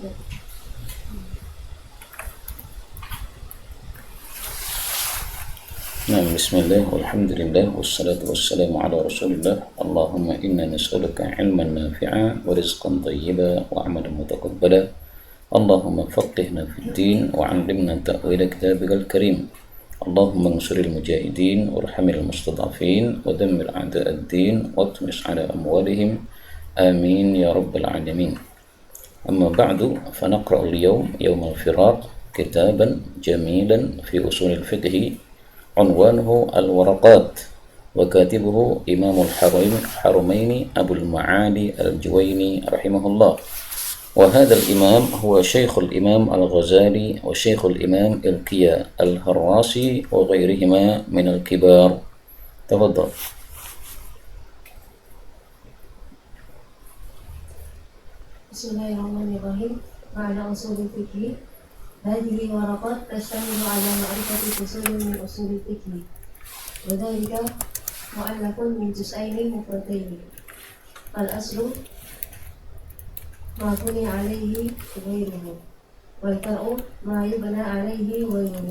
Nah, bismillah, walhamdulillah, wassalatu wassalamu ala rasulillah. Allahumma inna nas'aluka ilman nafi'a wa rizqan tayyiba wa amalan mutaqabbala. Allahumma faqihna fid din wa 'allimna ta'wila kitabikal karim. Allahumma ansuril mujahidin warhamil mustad'afin wa dammir a'da'ad din wa tmis 'ala amwalihim. Amin ya rabbal alamin. Amma ba'du, fa naqra'u al-yawm yawm al-firaq kitaban jamilan fi usul al-fiqh. عنوانه الورقات وكاتبه إمام الحرمين أبو المعالي الجويني رحمه الله. وهذا الإمام هو شيخ الإمام الغزالي وشيخ الإمام الكيا الهراسي وغيرهما من الكبار. تفضل. بسم الله الرحمن الرحيم. معنى أصول الفقه. هذه ورقات تشتمل على معرفة فصول من أصول الفقه، وذلك مؤلف من جزئين مفردين. الأصل ما بني عليه غيره، والفرع ما يبنى عليه غيره،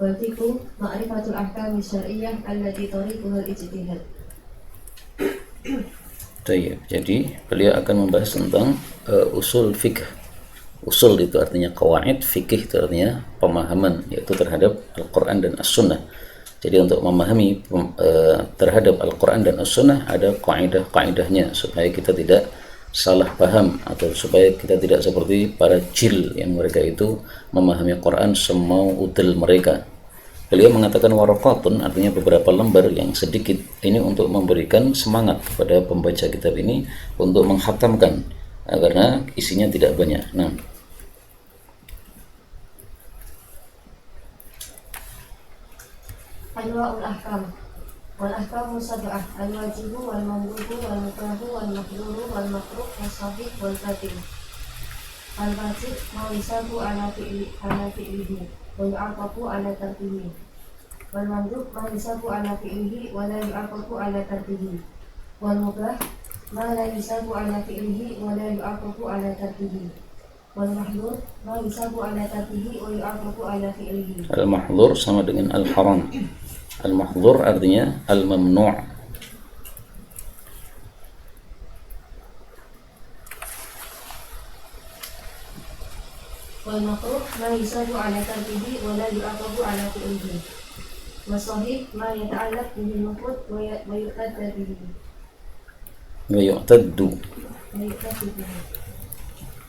والفقه معرفة الأحكام الشرعية التي طريقها الاجتهاد. Jadi beliau akan membahas tentang usul fikih. Usul itu artinya qawaid, fikih itu artinya pemahaman, yaitu terhadap Al-Quran dan As-Sunnah. Jadi untuk memahami terhadap Al-Quran dan As-Sunnah ada kaidah-kaidahnya supaya kita tidak salah paham, atau supaya kita tidak seperti para jil yang mereka itu memahami Quran semau udel mereka. Beliau mengatakan waraqatun artinya beberapa lembar yang sedikit, ini untuk memberikan semangat kepada pembaca kitab ini untuk menghatamkan, karena isinya tidak banyak. Nah, Anwa'ul ahkam. Wal ahkamu sab'ah, al-wajibu wal mamdubu wal mukrahu wal makruhu wal makruh wal sahih wal batil. Al-wajib ma yusabu ala fi'lihi wa yu'aqabu ala tarkihi. Wal mamdub ma yusabu ala fi'lihi wa la yu'aqabu ala tarkihi. Wal mukrah ma la yusabu ala fi'lihi wa la yu'aqabu ala tarkihi. Wal mahdhur ma yusabu ala tarkihi wa yu'aqabu ala fi'lihi. al-mahdhur sama dengan al-haram. Al-mahdhur artinya al-mamnu'. Wal makruh ma yusabu ala tarkihi wa la yu'aqabu ala fi'lihi. Wasahih ma yata'allaq bihi al-mafrud wa yu'tadda bihi. Wa yu'taddu.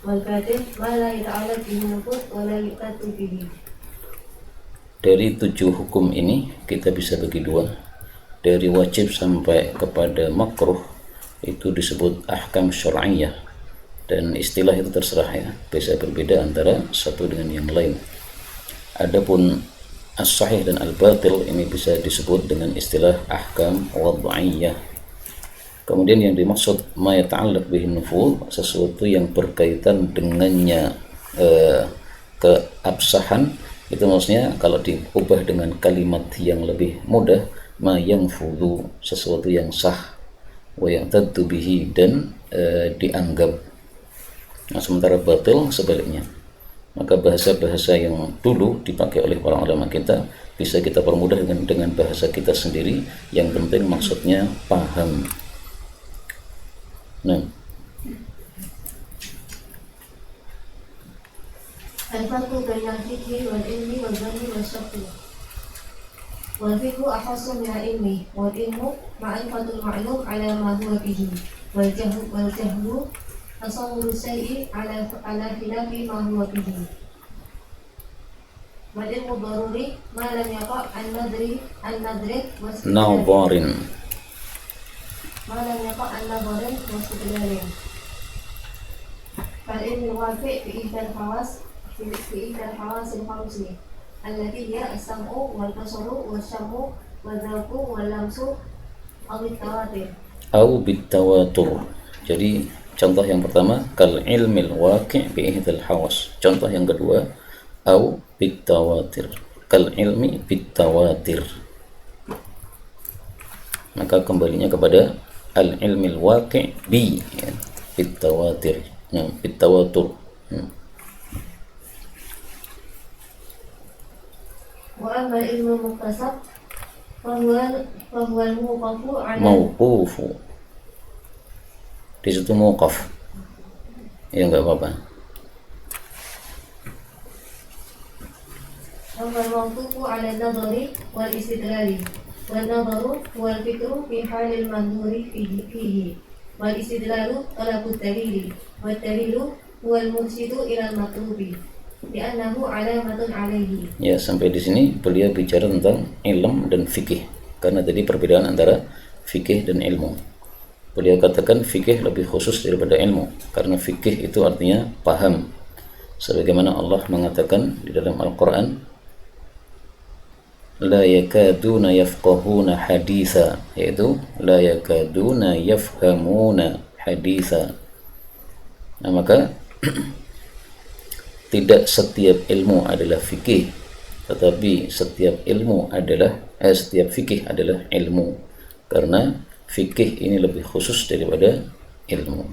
Wal batil ma la yata'allaq bihi al-mafrud wa la yu'tadda bihi. Dari 7 hukum ini kita bisa bagi 2. Dari wajib sampai kepada makruh itu disebut ahkam syar'iyyah, dan istilah itu terserah ya, bisa berbeda antara satu dengan yang lain. Adapun as-sahih dan al-batil ini bisa disebut dengan istilah ahkam wad'iyyah. Kemudian yang dimaksud ma yata'allaq bihi nufudh, sesuatu yang berkaitan dengannya keabsahan, itu maksudnya kalau diubah dengan kalimat yang lebih mudah, ma yanfudhu, sesuatu yang sah, wa ya'taddu bihi, dan dianggap. Nah, sementara batil sebaliknya. Maka bahasa-bahasa yang dulu dipakai oleh para ulama kita bisa kita permudah dengan bahasa kita sendiri, yang penting maksudnya paham. Nah, Al-farqu bainal fiqhi wal ilmi wal dhanni wal syakki. Wal fiqhu akhassu min al-ilmi, wal ilmu ma'rifatul ma'lum ala ma huwa bihi, wal jahlu tasawwuru syai'i ala khilafi ma huwa bihi. Wal ilmu daruri ma lam yaqa' an-nadrik nadharin. ma lam yaqa' an-nadharin wa istidlalin. Fal ilmu wafi' fi ihdal khawas al-khamsi allati hiya as-sam'u wal basaru wasy-syam'u wal-dzauqu wal-lamsu aw bit-tawatur. Jadi contoh yang pertama kal ilmil waqi' bi ihdal hawas. Contoh yang kedua au bit-tawatir. Kal ilmi bit-tawatir. Maka kembalinya kepada al-ilmil waqi' bi ya, bitawatir. Nah, bitawatur. Wa amma ilmu muktasab fahuwa al-mawqufu ala Mauqufu. Di situ mauqaf. Ya enggak apa-apa. al-mawqufu ala nadhari wal istidlali. Wal nadharu wal fikru fi halil mandhuri fihi. Wal istidlalu talabut dalili. Wal dalilu wal mursidu ila al-matlubi. Li'annahu alamatun alaihi. Ya, sampai di sini beliau bicara tentang ilm dan fikih. Karena tadi perbedaan antara fikih dan ilmu. Beliau katakan fikih lebih khusus daripada ilmu. Karena fikih itu artinya paham. Sebagaimana Allah mengatakan di dalam Al-Quran, la yakaduna yafqahuna haditha, yaitu la yakaduna yafhamuna haditha. Nah, maka tidak setiap ilmu adalah fikih, tetapi setiap fikih adalah ilmu, karena fikih ini lebih khusus daripada ilmu.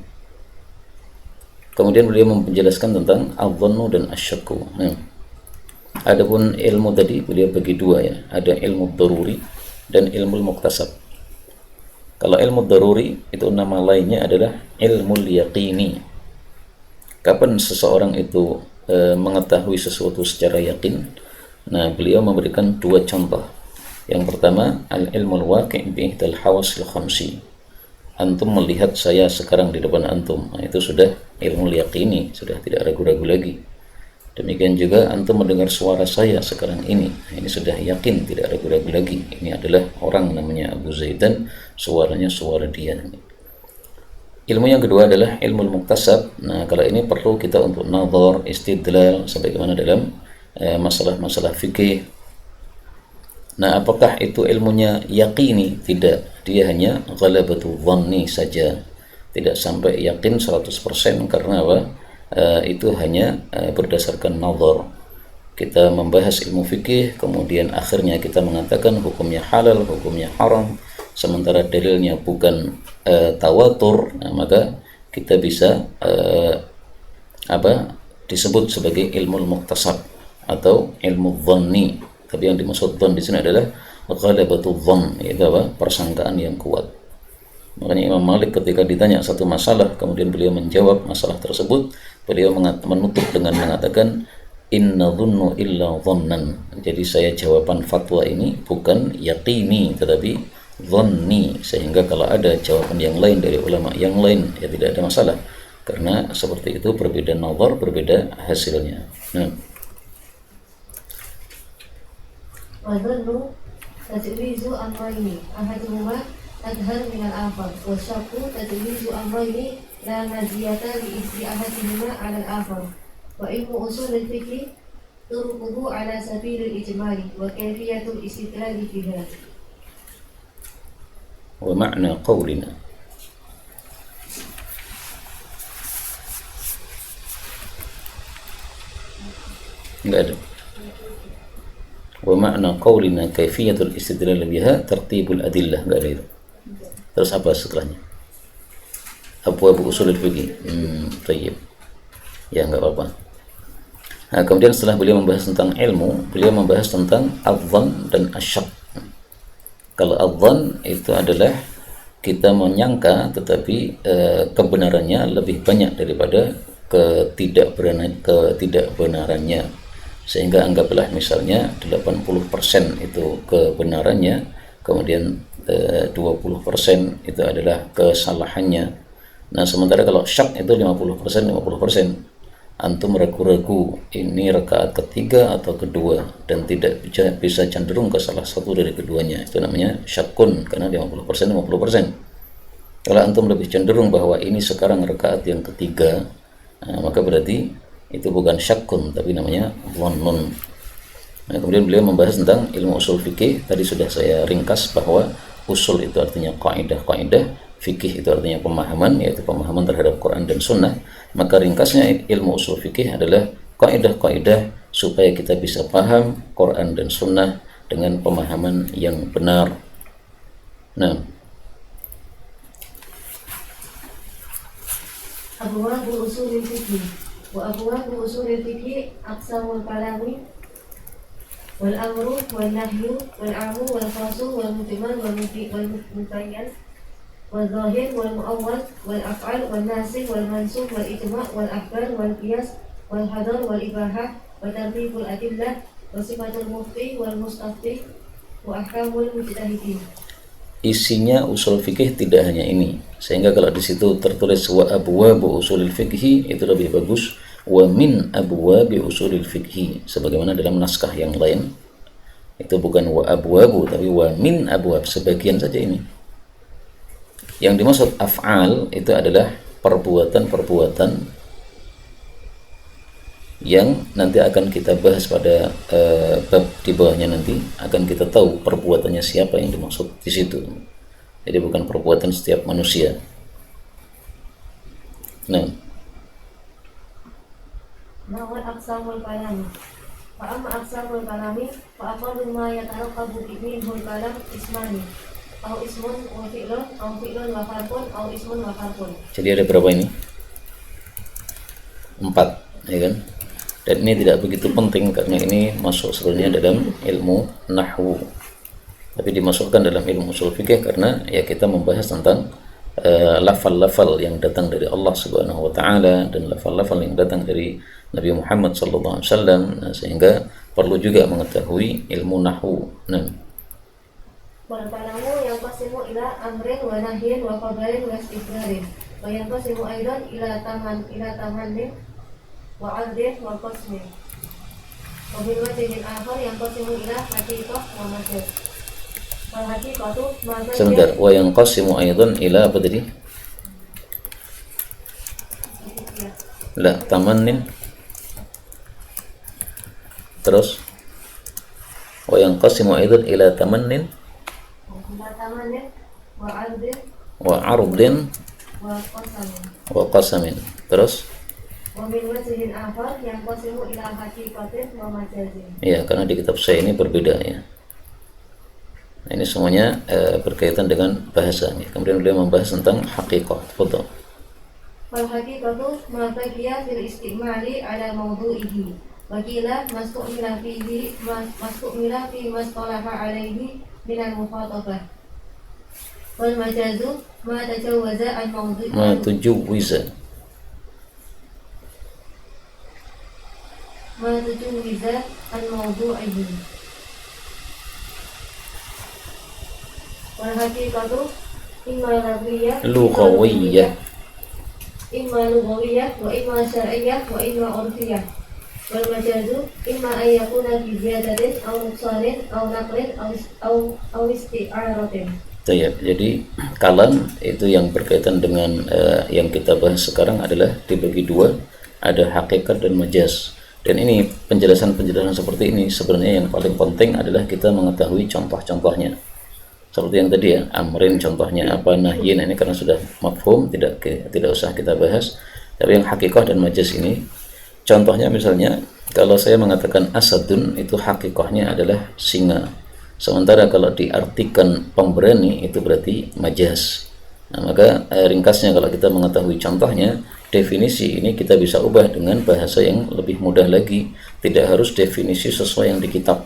Kemudian beliau menjelaskan tentang adh-dhannu dan asyakku. Nah, adapun ilmu tadi beliau bagi dua ya, ada ilmu daruri dan ilmu muktasab. Kalau ilmu daruri itu nama lainnya adalah ilmu yaqini. Kapan seseorang itu mengetahui sesuatu secara yakin? Nah, beliau memberikan dua contoh. Yang pertama, al-ilmul waqi' bi ihdal hawasil khamsi. Antum melihat saya sekarang di depan antum. Nah, itu sudah ilmu yaqini, sudah tidak ragu-ragu lagi. Demikian juga antum mendengar suara saya sekarang ini. Nah, ini sudah yakin, tidak ragu-ragu lagi. Ini adalah orang namanya Abu Zaidan, suaranya suara dia. Ilmu yang kedua adalah ilmu muktasab. Nah, kalau ini perlu kita untuk nazar, istidlal, sebagaimana dalam masalah-masalah fikih. Nah, apakah itu ilmunya yaqini? Tidak. Dia hanya ghalabatu dhanni saja. Tidak sampai yakin 100% karena apa? Itu hanya berdasarkan nazar. Kita membahas ilmu fikih, kemudian akhirnya kita mengatakan hukumnya halal, hukumnya haram, sementara dalilnya bukan tawatur. Nah, maka kita bisa disebut sebagai ilmu muktasab atau ilmu dhanni. Tapi yang dimaksud dhann di sini adalah ghalabatu dhann, yaitu persangkaan yang kuat. Makanya Imam Malik ketika ditanya satu masalah, kemudian beliau menjawab masalah tersebut, beliau menutup dengan mengatakan inna dhunnu illa dhannan. Jadi saya jawaban fatwa ini bukan yaqini tetapi dhanni, sehingga kalau ada jawaban yang lain dari ulama yang lain ya tidak ada masalah, karena seperti itu berbeda nazar, berbeda hasilnya. Nah, Wadhannu tajwizu amrayni ahaduhuma adhar minal akhar wa syakku tajwizu amrayni la naziyata li ahadihima ala al-akhar. Wa ilmu usul al-fiqh turuquhu ala sabil al-ijmali wa kayfiyatul istidlal fiha. wa ma'na qawlina. Enggak ada. Wa ma'na qawlina kaifiyatul istidlal biha tertibul adillah. Enggak ada itu. Terus apa setelahnya? Abwaab usulul fiqh. Tayyib. Ya, enggak apa-apa. Nah, kemudian setelah beliau membahas tentang ilmu, beliau membahas tentang adh-dhann dan asyak. Kalau adh-dhann itu adalah kita menyangka tetapi kebenarannya lebih banyak daripada ketidakbenarannya. Sehingga anggaplah misalnya 80% itu kebenarannya, kemudian 20% itu adalah kesalahannya. Nah, sementara kalau syak itu 50%, 50%. Antum ragu-ragu ini rakaat ketiga atau kedua dan tidak bisa cenderung ke salah satu dari keduanya, itu namanya syakun, karena 50%, 50%. Kalau antum lebih cenderung bahwa ini sekarang rakaat yang ketiga, maka berarti itu bukan syakun tapi namanya dhannun. Nah, kemudian beliau membahas tentang ilmu usul fikih. Tadi sudah saya ringkas bahwa usul itu artinya kaidah-kaidah, fikih itu artinya pemahaman, yaitu pemahaman terhadap Quran dan Sunnah. Maka ringkasnya ilmu usul fikih adalah kaidah-kaidah supaya kita bisa paham Quran dan Sunnah dengan pemahaman yang benar. Nah, Abwabu usulil fiqh wa abwabu usulil fiqh aqsamul kalami wal amru wal nahyu wal amu wal khasu wal mujmal wal mubayyan wal zahir wal muawwal wal af'al wal nasib wal mansub wal ijma' wal ahkam wal qiyas wal hadar wal ibahah wa tartibul adillah wa sifatul mufti wal mustafti wa ahkamul mujtahidin. Isinya usul fikih tidak hanya ini, sehingga kalau di situ tertulis wa abwabu usulil fikhi itu lebih bagus wa min abwabi usulil fikhi, sebagaimana dalam naskah yang lain itu bukan wa abwabu tapi wa min abwab, sebagian saja ini. Yang dimaksud af'al itu adalah perbuatan-perbuatan yang nanti akan kita bahas pada bab di bawahnya, nanti akan kita tahu perbuatannya siapa yang dimaksud di situ. Jadi bukan perbuatan setiap manusia. Nah, Nawal aqsamul kalami. Fa amma aqsamul kalami fa aqallu ma yataraqabu bihi kalam ismani. Au ismun wa fi'lun au fi'lun wa harfun au ismun wa harfun. Jadi ada berapa ini? 4, ya kan? Dan ini tidak begitu penting karena ini masuk sebenarnya dalam ilmu nahwu, tapi dimasukkan dalam ilmu usul fikih karena ya kita membahas tentang lafal-lafal yang datang dari Allah Subhanahu wa taala dan lafal-lafal yang datang dari Nabi Muhammad sallallahu alaihi wasallam. Nah, sehingga perlu juga mengetahui ilmu nahwu. Nah, wal kalamu yang qasimu ila amrin wa nahyin wa qabarin wa istiqrarin. Wa yang qasimu aidan ila tamannin wa 'adlin wa qasmin. Wa bil wajhin akhar yang qasimu ila haqiqah wa majaz. Wal haqiqatu ma sebentar, wa yang qasimu aidan ila apa tadi? La tamannin, terus wa yang qasimu aidan ila tamannin wa 'adlin wa ardin wa qasamin. wa qasamin, terus Wa min wajhin akhar yang qasimu ila haqiqatin wa majazin. ya, karena di kitab saya ini berbeda ya. Nah, ini semuanya berkaitan dengan bahasa. Kemudian beliau membahas tentang haqiqah. Betul. Wal haqiqatu ma baqiya fil istimali ala mawdu'ihi. Wa qila mastu'mila fihi mastu'mila fi mastalaha alaihi min al-mukhatabah. Wal majazu ma tajawaza an mawdu'ihi. Ma tujuwiza. Ma tajawaza an mawdu'ihi. Wal haqiqatu imma Lughawiyah. imma lughawiyah wa imma syar'iyyah wa imma 'urfiyyah. Wal majazu imma an yakuna bi ziyadatin aw nuqsanin aw naqlin aw isti'aratin. Jadi kalam itu yang berkaitan dengan yang kita bahas sekarang adalah dibagi dua, ada hakikat dan majaz. Dan ini penjelasan-penjelasan seperti ini sebenarnya yang paling penting adalah kita mengetahui contoh-contohnya. Seperti yang tadi ya, amrin contohnya apa, nahyin, ini karena sudah mafhum, tidak usah kita bahas. Tapi yang hakikah dan majaz ini, contohnya misalnya kalau saya mengatakan asadun, itu hakikahnya adalah singa. Sementara kalau diartikan pemberani itu berarti majaz. Nah, maka ringkasnya kalau kita mengetahui contohnya, definisi ini kita bisa ubah dengan bahasa yang lebih mudah lagi. Tidak harus definisi sesuai yang di kitab.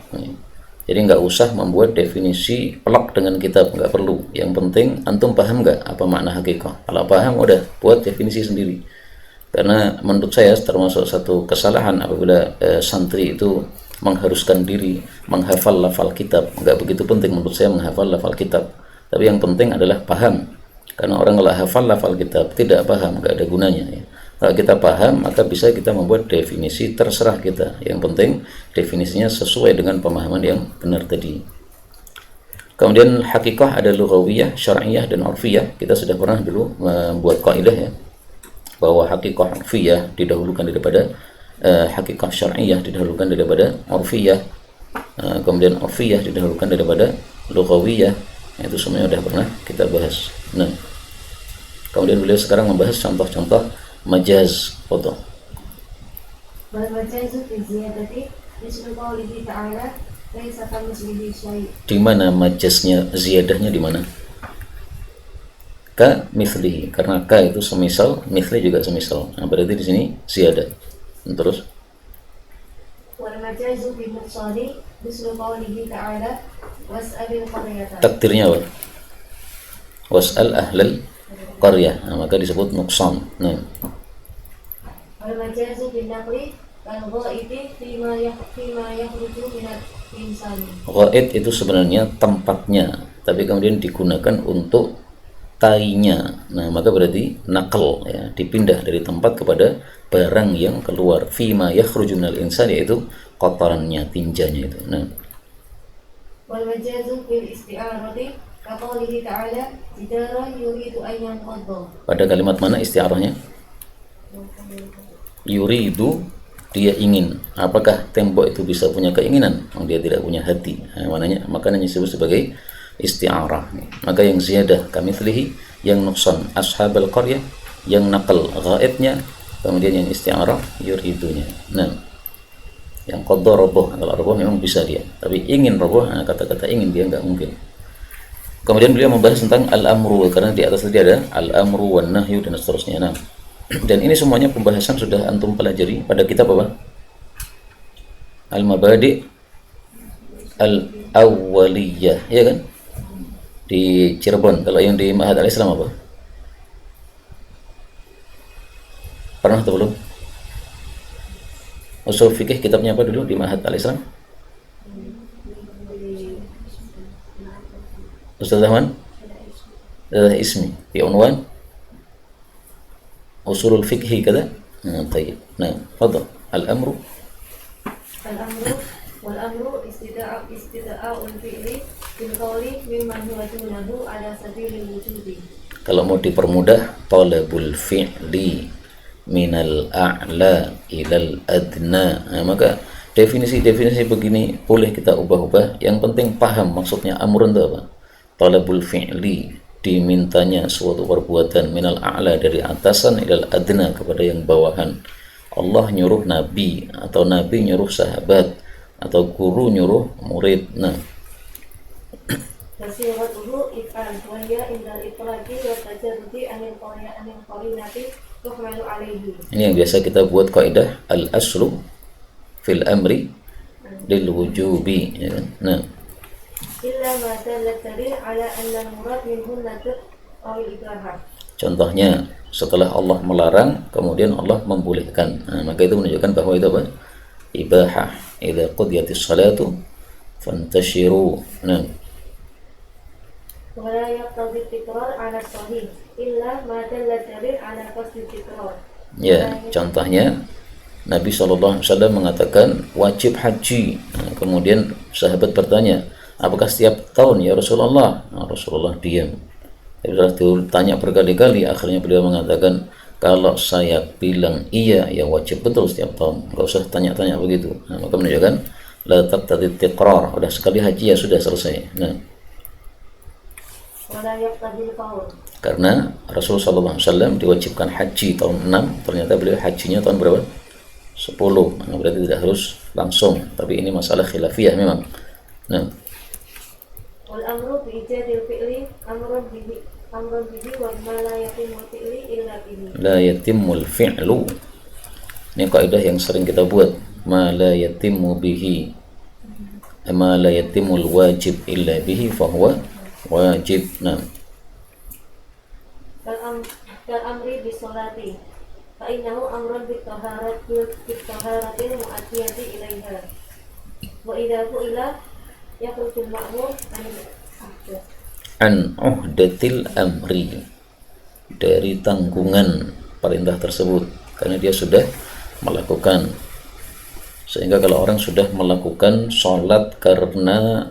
Jadi nggak usah membuat definisi pelak dengan kitab, nggak perlu. Yang penting antum paham nggak apa makna hakikah. Kalau paham udah buat definisi sendiri. Karena menurut saya termasuk satu kesalahan apabila santri itu mengharuskan diri menghafal lafal kitab. Nggak begitu penting menurut saya menghafal lafal kitab. Tapi yang penting adalah paham. Karena orang kalau hafal lafal kitab tidak paham, nggak ada gunanya ya. Kalau kita paham, maka bisa kita membuat definisi, terserah kita. Yang penting definisinya sesuai dengan pemahaman yang benar tadi. Kemudian hakikah ada lughawiyah, syar'iyah, dan urfiyah. Kita sudah pernah dulu membuat kaidah ya, bahwa hakikah urfiyah didahulukan daripada hakikah syar'iyah, didahulukan daripada urfiyah. Kemudian urfiyah didahulukan daripada lughawiyah. Itu semuanya sudah pernah kita bahas. Nah, kemudian beliau sekarang membahas contoh-contoh majaz foto. Wal majazu fi ziyadati mislu qawlihi ta'ala laisa kamitslihi syai'. Di mana majaznya, ziyadahnya di mana? ka mithlihi, karena ka itu semisal, mithli juga semisal. Nah, berarti di sini ziyadah. Terus wal majazu bin nuqsani mislu qawlihi ta'ala was'alil qaryata. takdirnya apa? Was'al ahlal qaryah. Nah, maka disebut nuqsan. Nah, wal majazu bin naqli kal ghaiti fima yakhruju minal insani. ghaid itu sebenarnya tempatnya, tapi kemudian digunakan untuk tainya. Nah, maka berarti nakal ya, dipindah dari tempat kepada barang yang keluar. Fima yakhruju minal insani, yaitu kotorannya, tinjanya itu. Nah, wal majazu bil isti'arati ka qawlihi ta'ala jidara yuridu an yanqadha. pada kalimat mana istiarahnya? Yuridu, dia ingin. Apakah tembok itu bisa punya keinginan? Dia tidak punya hati. Nah, makanya disebut sebagai isti'arah. Maka yang ziyadah kamitslihi, yang nuqsan ashabal qaryah, yang nakal ghaibnya, kemudian yang isti'arah yuridunya. Nah, yang qadda roboh, kalau roboh memang bisa dia, tapi ingin roboh, nah, kata-kata ingin dia nggak mungkin. Kemudian beliau membahas tentang al-amru, karena di atas tadi ada al-amru wan nahyu dan seterusnya. Nah, dan ini semuanya pembahasan sudah antum pelajari pada kitab apa? Al-Mabadi' Al-Awwaliyah, ya kan? Di Cirebon. Kalau yang di Ma'had Al-Islam apa? Pernah atau belum? Usul fikih kitabnya apa dulu di Ma'had Al-Islam? Ustaz Rahman? Ismi. Di unwan usulul fikhi kada. Nah, baik. Nah, fadhal. Al-amru wal amru istida'ul fi'li bil qawli mimman huwa dunahu ala sabilil wujudi. Kalau mau dipermudah, talabul fi'li minal a'la ilal adna. Nah, maka definisi-definisi begini boleh kita ubah-ubah. Yang penting paham maksudnya amrun itu apa. Talabul fi'li, dimintanya suatu perbuatan, minal a'la, dari atasan, ilal adna, kepada yang bawahan. Allah nyuruh nabi, atau nabi nyuruh sahabat, atau guru nyuruh murid. Nah, Fasiratuhu if'al wa hiya indal itlaqi wa tajarrudi anil qarinati tuhmalu alaihi. ini yang biasa kita buat kaidah al-aslu fil amri lil wujubi, ya kan? Nah, illa ma dallat dalil ala anna al-murad minhu nadab aw al-ikrah. contohnya setelah Allah melarang kemudian Allah membolehkan, nah, maka itu menunjukkan bahwa itu apa? Ibahah. Idza qudiyatis salatu fantashiru. Nah, Wala yaqtadi tikrar ala sahih illa ma dallat dalil ala qasdi tikrar. ya, contohnya Nabi SAW mengatakan wajib haji. Nah, kemudian sahabat bertanya, apakah setiap tahun ya Rasulullah? Nah, Rasulullah diam. Setelah ditanya berkali-kali, akhirnya beliau mengatakan, kalau saya bilang iya, ya wajib betul setiap tahun. Enggak usah tanya-tanya begitu. Nah, maka menunjukkan la taqtadi tiqrar. Udah sekali haji ya sudah selesai. Nah, Wala yaqtadi al-qawl. karena Rasulullah SAW diwajibkan haji tahun 6, ternyata beliau hajinya tahun berapa? 10. Nah, berarti tidak harus langsung, tapi ini masalah khilafiyah memang. Nah, Wal amru bi ijadil fi'li amrun bihi wa ma la yatimmu fi'li illa bihi. la yatimul fi'lu. Ini kaidah yang sering kita buat. Ma la yatimmu bihi, ma la yatimul wajib illa bihi fahuwa wajib. Nah, Kal amri bis salati fa innahu amrun bit taharatil mu'addiyati ilaiha. Wa idza fu'ila yakhrujul ma'mur an uhdatil amri, dari tanggungan perintah tersebut, karena dia sudah melakukan. Sehingga kalau orang sudah melakukan sholat karena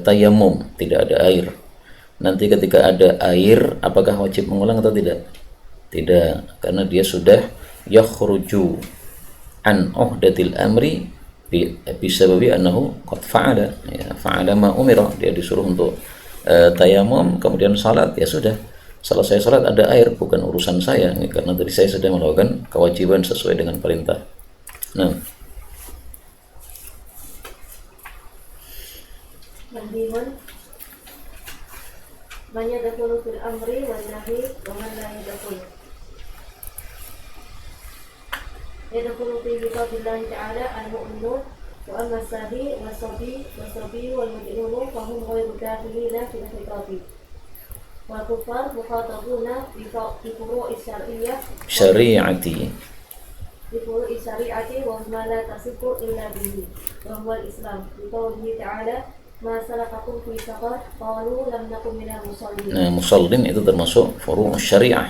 tayamum, tidak ada air, nanti ketika ada air apakah wajib mengulang atau tidak? Tidak, karena dia sudah yakhruju an uhdatil amri bisababi annahu qad fa'ala, ya, fa'ala ma umira, dia disuruh untuk tayamum kemudian salat, ya sudah selesai salat ada air, bukan urusan saya ini, karena tadi saya sudah melakukan kewajiban sesuai dengan perintah. Nah, man yadkhulu fil amri wan nahyi wa man la yadkhulu. Yadkhulu fi kitabillahi ta'ala al-mu'minun wa amma as-sabi was-sabi wal mujrimun fa hum ghayru dakhilina fil khitabi. Wal kuffar mukhatabuna bi furu'i syari'ati بفروع الشريعة وما لا تصح إلا به وهو الإسلام بقوله تعالى ما سلككم في سقر قالوا لم نكن من المصلين. Nah, musallin itu termasuk furu' syariah,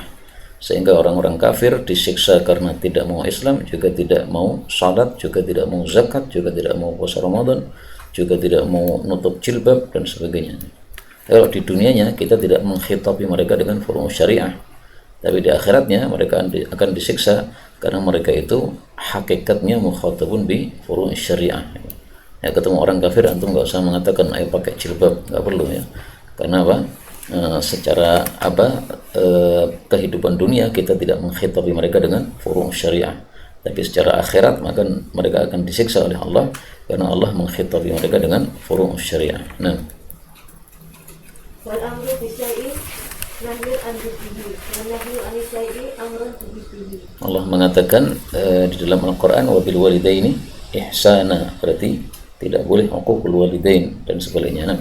sehingga orang-orang kafir disiksa karena tidak mau Islam, juga tidak mau salat, juga tidak mau zakat, juga tidak mau puasa Ramadan, juga tidak mau nutup jilbab dan sebagainya. Kalau di dunianya kita tidak menghitabi mereka dengan furu' syariah, tapi di akhiratnya mereka akan disiksa karena mereka itu hakikatnya mukhatabun bi furu' syariah. Ya, ketemu orang kafir antum nggak usah mengatakan ayo pakai jilbab, nggak perlu ya. Karena apa? Secara kehidupan dunia kita tidak menghitabi mereka dengan furu' syariah, tapi secara akhirat maka mereka akan disiksa oleh Allah karena Allah menghitabi mereka dengan furu' syariah. Nah, wal amru bi syai'in nahyu an bihi wa nahyu an syai'in amrun bihi. Allah mengatakan di dalam Al-Qur'an wa bil walidaini ihsana, berarti tidak boleh uququl walidain dan sebaliknya. Nah,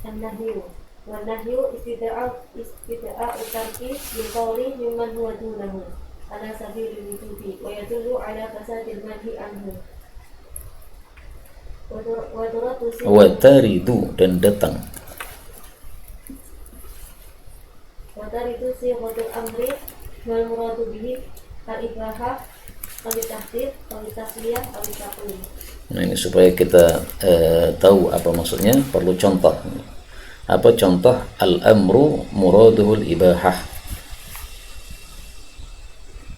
an-nahyu wa nahyu istida'u tarki bil qawli mimman huwa dunahu ala sabilil wujubi wa yadullu ala fasadil manhi anhu. Wa taridu, dan datang. Itu sih waktu amri wal muradu bihi al-ibahah al-tahdid al-tasliyah al-taqlim. Nah, ini supaya kita tahu apa maksudnya, perlu contoh. Apa contoh al-amru muraduhul ibahah?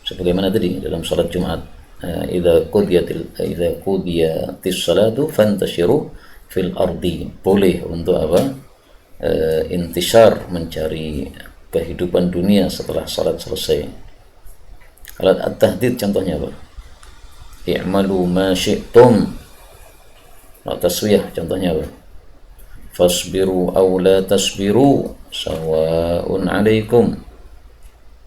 Sebagaimana tadi dalam salat Jumat, idza qudiyatis salatu fantashiru fil ardi. Boleh untuk apa? Intisar, mencari kehidupan dunia setelah salat selesai. Alat at-tahdid contohnya apa? I'malu ma syi'tum. Alat taswiyah contohnya apa? Fasbiru aw la tasbiru sawa'un 'alaikum.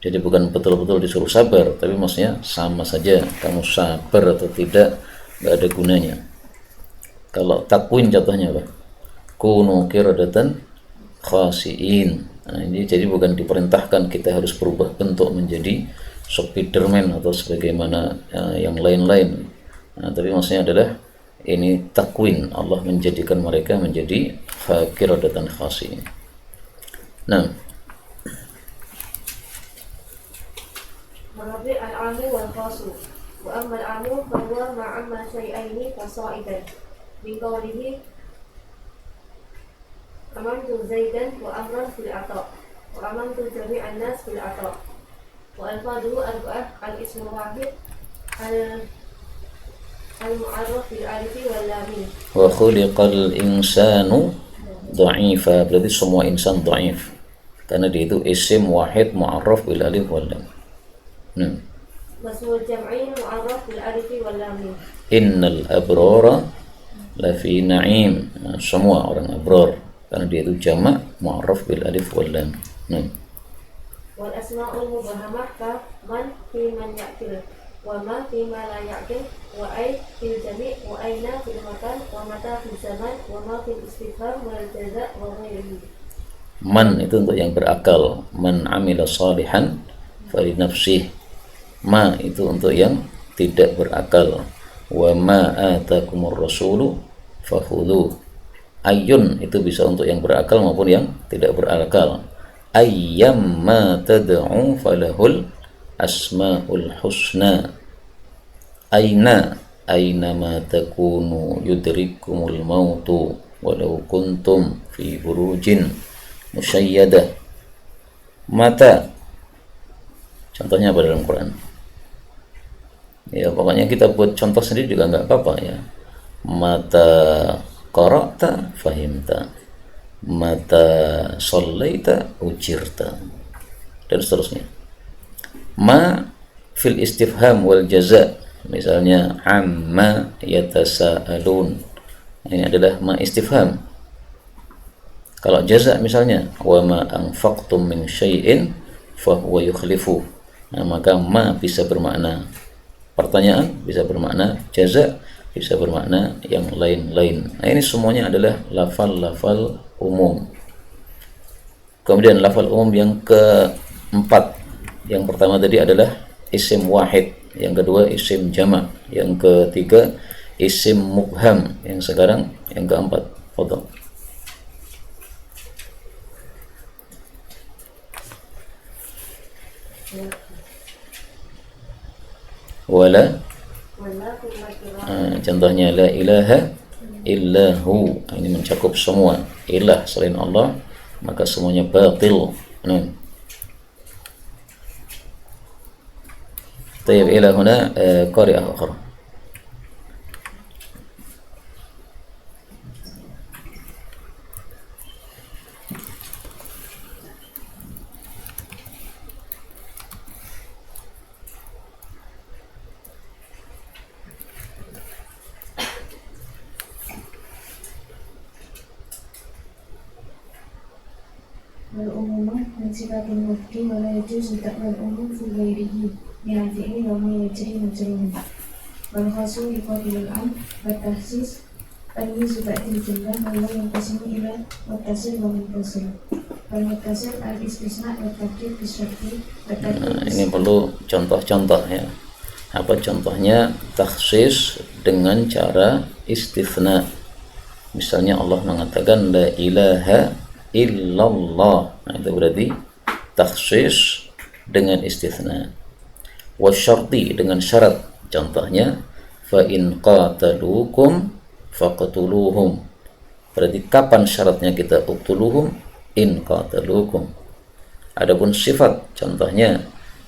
Jadi bukan betul-betul disuruh sabar, tapi maksudnya sama saja kamu sabar atau tidak, enggak ada gunanya. Kalau takwin contohnya apa? Kunu qiradatan khasiin. Nah, ini jadi bukan diperintahkan kita harus berubah bentuk menjadi Spiderman atau sebagaimana yang lain-lain. Nah, tapi maksudnya adalah ini takwin, Allah menjadikan mereka menjadi qiradatan khasiin. Nah, Marabi al-amu wal khasu wa amma al-amu fa huwa ma'amma syai'aini fasa'idan min qawlihi amantu zaidan wa amran fil ata wa amantu jami'an nas fil ata wa al-fadlu arba'ah al-ismu wahid al-mu'arraf bil alifi wal lam wa khuliqal insanu dha'ifa, berarti semua insan dhaif karena dia itu isim wahid mu'arraf bil alif wal lam. Wasmul jam'i mu'arraf bil alifi wal lam. Innal abrara lafi na'im. Nah, semua orang abrar karena dia itu jamak mu'arraf bil alif wal lam. Wal asma'ul mubahamah ka man fi man ya'kil wa ma fi ma la ya'kil wa ay fil jami' wa aina fil makan wa mata fil zaman wa ma fil istifham wal jaza' wa ghairihi. Man itu untuk yang berakal, man amila salihan fali nafsih. Ma itu untuk yang tidak berakal, wa ma atakumur rasulu fakhudhu. Ayun itu bisa untuk yang berakal maupun yang tidak berakal. Ayyamma tad'u falahul asmaul husna. Aina ma takunu yudrikumul mautu walau kuntum fi burujin musyayyadah. Mata contohnya apa dalam Quran? Ya pokoknya kita buat contoh sendiri juga nggak apa-apa ya. Mata qara'ta fahimta, mata shallaita ujirta, dan seterusnya. Ma fil istifham wal jaza, misalnya amma yatasaalun, ini adalah ma istifham. Kalau jaza misalnya, wa ma anfaqtum min syai'in fa huwa yukhlifu. Nah, maka ma bisa bermakna pertanyaan, bisa bermakna jaza, bisa bermakna yang lain-lain. Nah, ini semuanya adalah lafal-lafal umum. Kemudian lafal umum yang keempat, yang pertama tadi adalah isim wahid, yang kedua isim jamak, yang ketiga isim mubham, yang sekarang yang keempat. Fadhal. Wala, contohnya la ilaha illahu, ini mencakup semua ilah selain Allah, maka semuanya batil. طيب إلى هنا قارئة أخرى. والعموم من صفات المفضي ولا يجوز تأويل العموم في غيره من الفعل وما يجري مجراه والخاص يقابل العام والتخصيص تمييز بعد الجملة وهو ينقسم إلى متصل ومنفصل والمتصل الاستثناء والتقدير بالشرط ini perlu contoh-contoh ya. Apa contohnya? Takhsis dengan cara istitsna. Misalnya Allah mengatakan la ilaha illallah. Nah, itu berarti takhsis dengan istitsna. Wasyarti dengan syarat. Contohnya fa in qataluukum faqtuluhum. Berarti kapan syaratnya kita uqtuluhum? In qataluukum. Adapun sifat, contohnya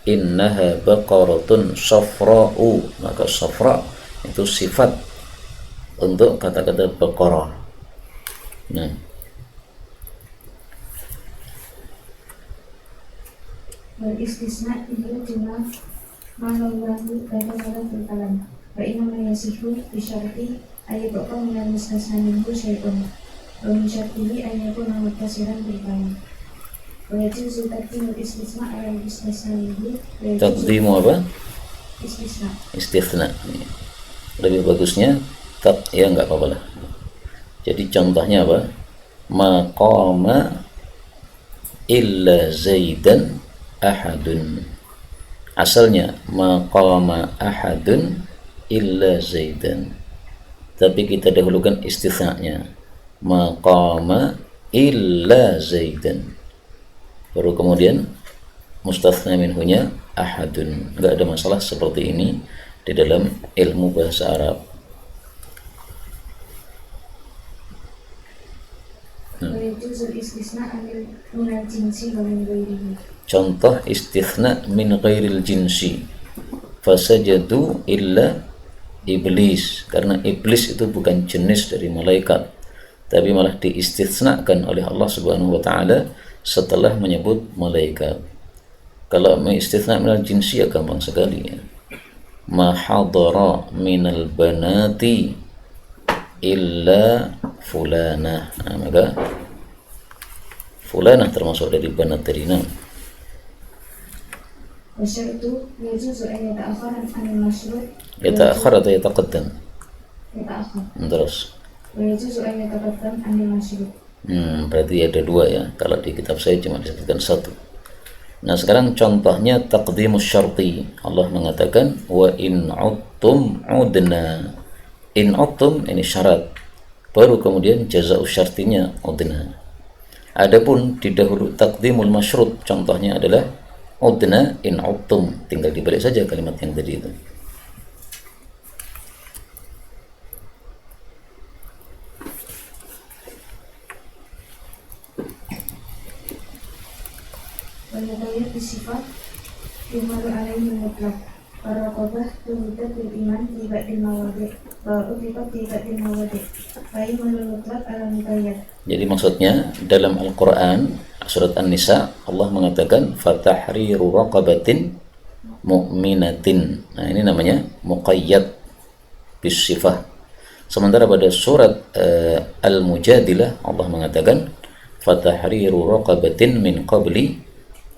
innaha baqaratun safra'u, maka safra itu sifat untuk kata-kata baqarah. Nah, والاستثناء إذا جمع ما لونه بدل في الكلام فإنما يصح بشرط أن يبقى من المستثنى منه شيء ومن شرطه أن يكون متصلا بالكلام ويجوز تقديم الاستثناء على المستثنى منه. taqdimu apa? Istisna. Istitsna. Lebih bagusnya ya enggak apa-apa lah. Jadi contohnya apa? Maqama illa zaidan ahadun. Asalnya maqama ahadun illa zaidan, tapi kita dahulukan istitsna-nya maqama illa zaidan, baru kemudian mustatsna minhunya ahadun. Enggak ada masalah seperti ini di dalam ilmu bahasa Arab. Contoh istitsna min ghairil jinsi, fasajadu illa iblis, karena iblis itu bukan jenis dari malaikat, tapi malah diistitsnakan oleh Allah Subhanahu wa taala setelah menyebut malaikat. Kalau mengistitsna minal jinsi ya gampang sekali ya. Ma hadara minal banati illa fulanah. Nah, maka fulanah termasuk dari banat tadi. Wasyartu yajuzu an yata'akhkhar anil masyrut. Yata'akhkhar atau yataqaddam? Yata'akhkhar. Terus. Wa yajuzu an yataqaddam anil masyrut. Berarti ada dua ya. Kalau di kitab saya cuma disebutkan satu. Nah, sekarang contohnya taqdimus syarti. Allah mengatakan wa in uttum udna. In uttum ini syarat. Baru kemudian jazaa'u syartinya udna. Adapun di dahulu taqdimul masyrut, contohnya adalah udna in uttum, tinggal dibalik saja kalimat yang tadi itu. Walhidayah bisifat yumaru alaihi mutlaq waraqabah tuhudat bil iman tiba di mawadi wa utibat tiba di mawadi bayi mutlaq ala mutayat. Jadi maksudnya dalam Al-Quran surat An-Nisa Allah mengatakan fatahriru raqabatin mu'minatin. Nah, ini namanya muqayyad bisifah. Sementara pada surat Al-Mujadilah Allah mengatakan fatahriru raqabatin min qabli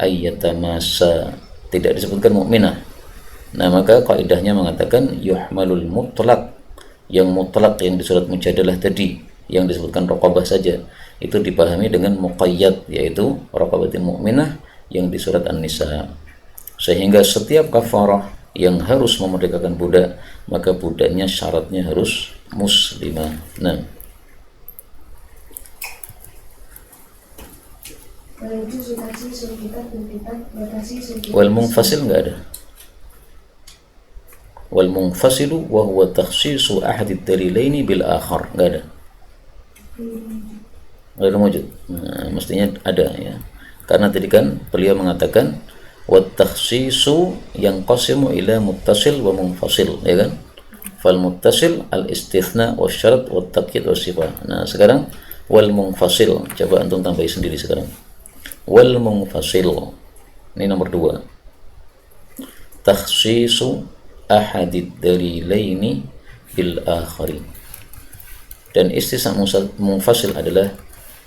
ayyatamasa, tidak disebutkan mukminah. Nah, maka kaidahnya mengatakan yuhmalul mutlaq, yang mutlak yang di surat Mujadalah tadi yang disebutkan raqabah saja itu dipahami dengan muqayyad, yaitu raqabatin mukminah yang di surat An-Nisa. Sehingga setiap kafarah yang harus memerdekakan budak, maka budaknya syaratnya harus muslimah. Nah, wal munfasil enggak ada. Wal munfasilu wa huwa takhsisu ahad ad-dalilaini bil akhar, enggak ada. Enggak ada wujud. Nah, mestinya ada ya. Karena tadi kan beliau mengatakan wa takhsisu yang qasimu ila muttasil wa munfasil, ya kan? Fal muttasil al istithna wa syarat wa taqyid wa sifah. Nah, sekarang wal munfasil, coba antum tambahi sendiri sekarang. Wal munfasil, ini nomor 2, takhsisu ahadid dalilaini bil akhari. Dan istisna munfasil adalah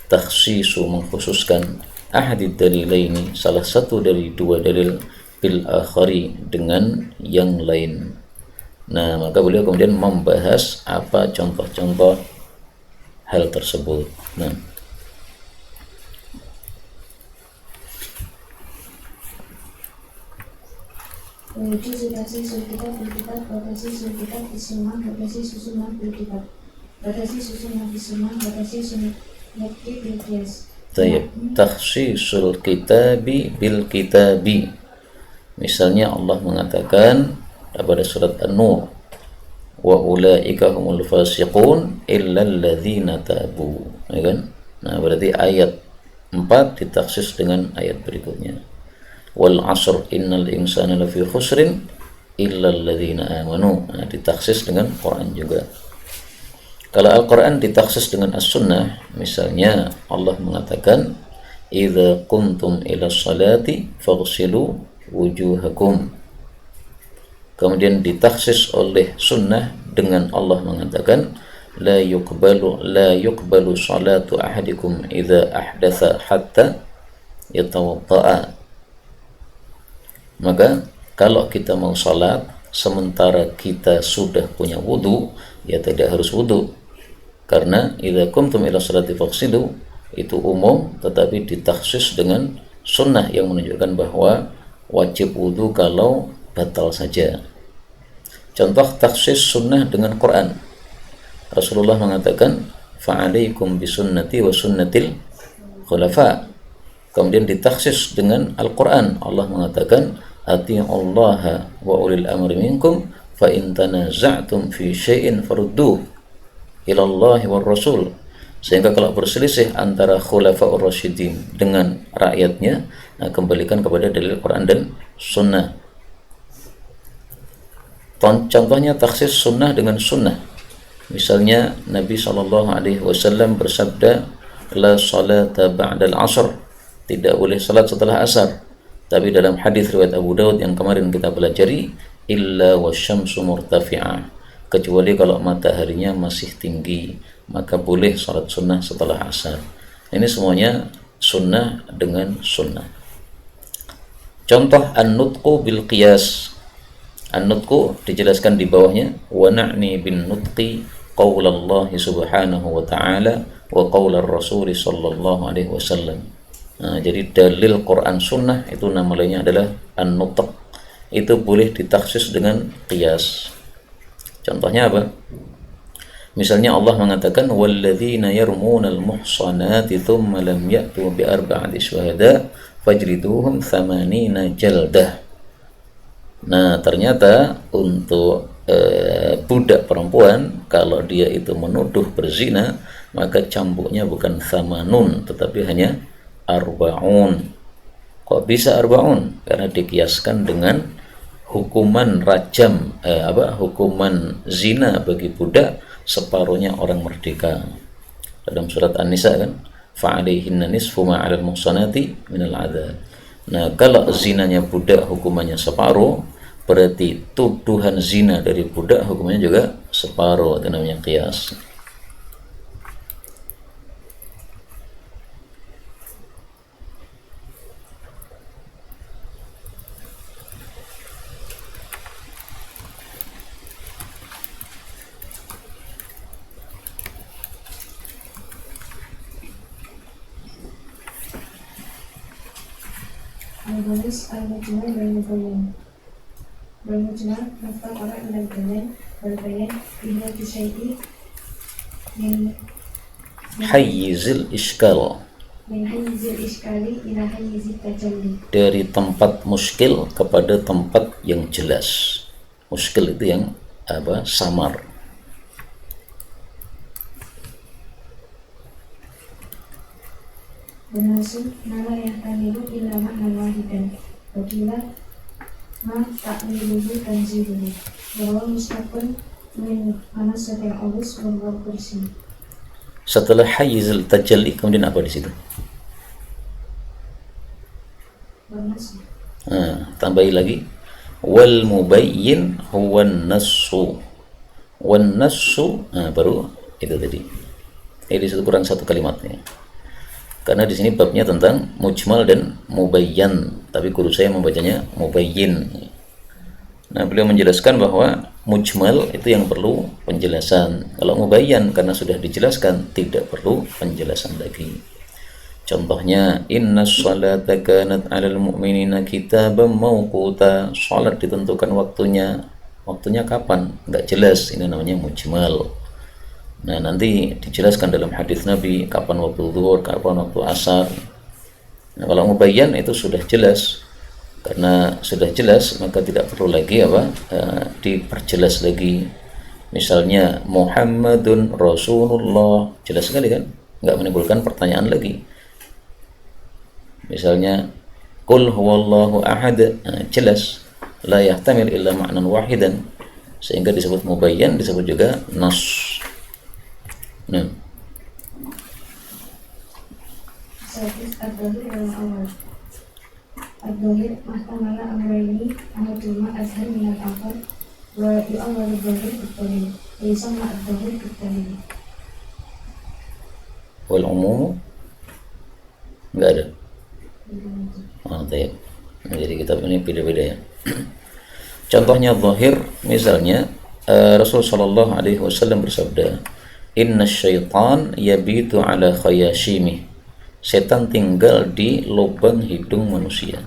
takhsisu, mengkhususkan ahadid dalilaini, salah satu dari dua dalil, bil akhari, dengan yang lain. Nah, maka beliau kemudian membahas apa contoh-contoh hal tersebut. Nah, ويجوز تخصيص الكتاب بالكتاب وتخصيص الكتاب بالسنة وتخصيص السنة بالكتاب وتخصيص السنة بالسنة وتخصيص النبي بالقياس. طيب، takhsisul kitabi bil kitabi. Misalnya Allah mengatakan pada surat An-Nur, wa ulaika humul fasiqun illa alladzina tabu, ya kan? Nah, berarti ayat 4 ditaksis dengan ayat berikutnya. Wal asr innal insana lafi khusrin illa alladzina amanu. Nah, ditaksis dengan Quran juga. Kalau Al-Quran ditaksis dengan As-Sunnah, misalnya Allah mengatakan idza kuntum ila sholati faghsilu wujuhakum. Kemudian ditaksis oleh Sunnah dengan Allah mengatakan la yuqbalu sholatu ahadikum idza ahdatha hatta yatawadda'a. Maka kalau kita mau salat sementara kita sudah punya wudu, ya tidak harus wudu. Karena idza kuntum ila sholati faghsilu itu umum, tetapi ditaksis dengan sunnah yang menunjukkan bahwa wajib wudu kalau batal saja. Contoh taksis sunnah dengan Quran. Rasulullah mengatakan fa'alaikum bisunnati wa sunnatil khulafa. Kemudian ditaksis dengan Al-Quran. Allah mengatakan ati'ullaha wa ulil amri minkum fa in tanaza'tum fi syai'in farudduh ilallahi war rasul. Sehingga kalau berselisih antara khulafa'ur rasyidin dengan rakyatnya, nah, kembalikan kepada dalil Quran dan sunnah. Contohnya taksis sunnah dengan sunnah. Misalnya Nabi SAW bersabda la salata ba'dal asr, tidak boleh salat setelah asar. Tapi dalam hadis riwayat Abu Daud yang kemarin kita pelajari, illa wasyamsu murtafi'ah, kecuali kalau mataharinya masih tinggi, maka boleh salat sunnah setelah asar. Ini semuanya sunnah dengan sunnah. Contoh an-nutqu bil qiyas. An-nutqu dijelaskan di bawahnya, wa na'ni bin nutqi qaulallahi subhanahu wa ta'ala wa qaular rasul sallallahu alaihi wasallam. Nah, jadi dalil Quran sunnah itu nama lainnya adalah an-nutq. Itu boleh ditaksis dengan qiyas. Contohnya apa? Misalnya Allah mengatakan walladzina yarmunal muhsanati thumma lam ya'tu bi arba'ati syuhada fajriduhum 80 jaldah. Nah, ternyata untuk budak perempuan kalau dia itu menuduh berzina, maka cambuknya bukan thamanun tetapi hanya arba'un. Kok bisa arba'un? Karena dikiaskan dengan hukuman rajam, hukuman zina bagi budak separuhnya orang merdeka. Dalam surat An-Nisa kan, fa'alaihinna nisfu ma 'alal muhsanati minal 'adzab. Nah, kalau zinanya budak hukumannya separuh, berarti tuduhan zina dari budak hukumannya juga separuh. Itu namanya qiyas. al-Ghamis, al-Mujmal, wal-Mubayyan. Wal-Mujmal mustaqara ila al-bayan, wal-bayan ihraju syai'i min Hayyizil iskal, hayyizil iskali ila hayyizil tajalli. dari tempat muskil kepada tempat yang jelas. Muskil itu yang samar. Berhasil nama yang tamilu illa makna wahidan wakila ma ta'miluhu tanziluhu bahwa mustaqun min manasatil awis wal kursi. Setelah hayyizil tajalli kemudian apa di situ? Berhasil Tambahi lagi, wal mubayyin huwan nassu. Wan nassu, baru itu tadi. Di situ kurang satu kalimatnya. Karena di sini babnya tentang mujmal dan mubayyan, tapi guru saya membacanya mubayyin. Nah, beliau menjelaskan bahwa mujmal itu yang perlu penjelasan. Kalau mubayyan karena sudah dijelaskan tidak perlu penjelasan lagi. Contohnya, inna sholata kanat 'alal mu'minina kitaban mawquta. Salat ditentukan waktunya. Waktunya kapan? Enggak jelas. Ini namanya mujmal. Nah, nanti dijelaskan dalam hadis Nabi kapan waktu zuhur, kapan waktu asar. Nah, kalau mubayyan itu sudah jelas. Karena sudah jelas maka tidak perlu lagi diperjelas lagi. Misalnya Muhammadun Rasulullah, jelas sekali kan? Enggak menimbulkan pertanyaan lagi. Misalnya Qul huwallahu ahad, jelas, la yahtamil illa ma'nan wahidan, sehingga disebut mubayyan, disebut juga nas. Nah, Sadis ad-dhahir wal-awal. Ad-dhahir mahtamala amrayni ahaduma azhar minal akhar wa yu'awwal ad-dhahir bit-dalil wa yusamma ad-dhahir bit-dalil. wal umum enggak ada. Baik. Nah, jadi kitab ini beda-beda ya. Contohnya zahir, misalnya Rasul sallallahu alaihi wasallam bersabda, inna syaitan yabitu ala khayashimih. Setan tinggal di lubang hidung manusia.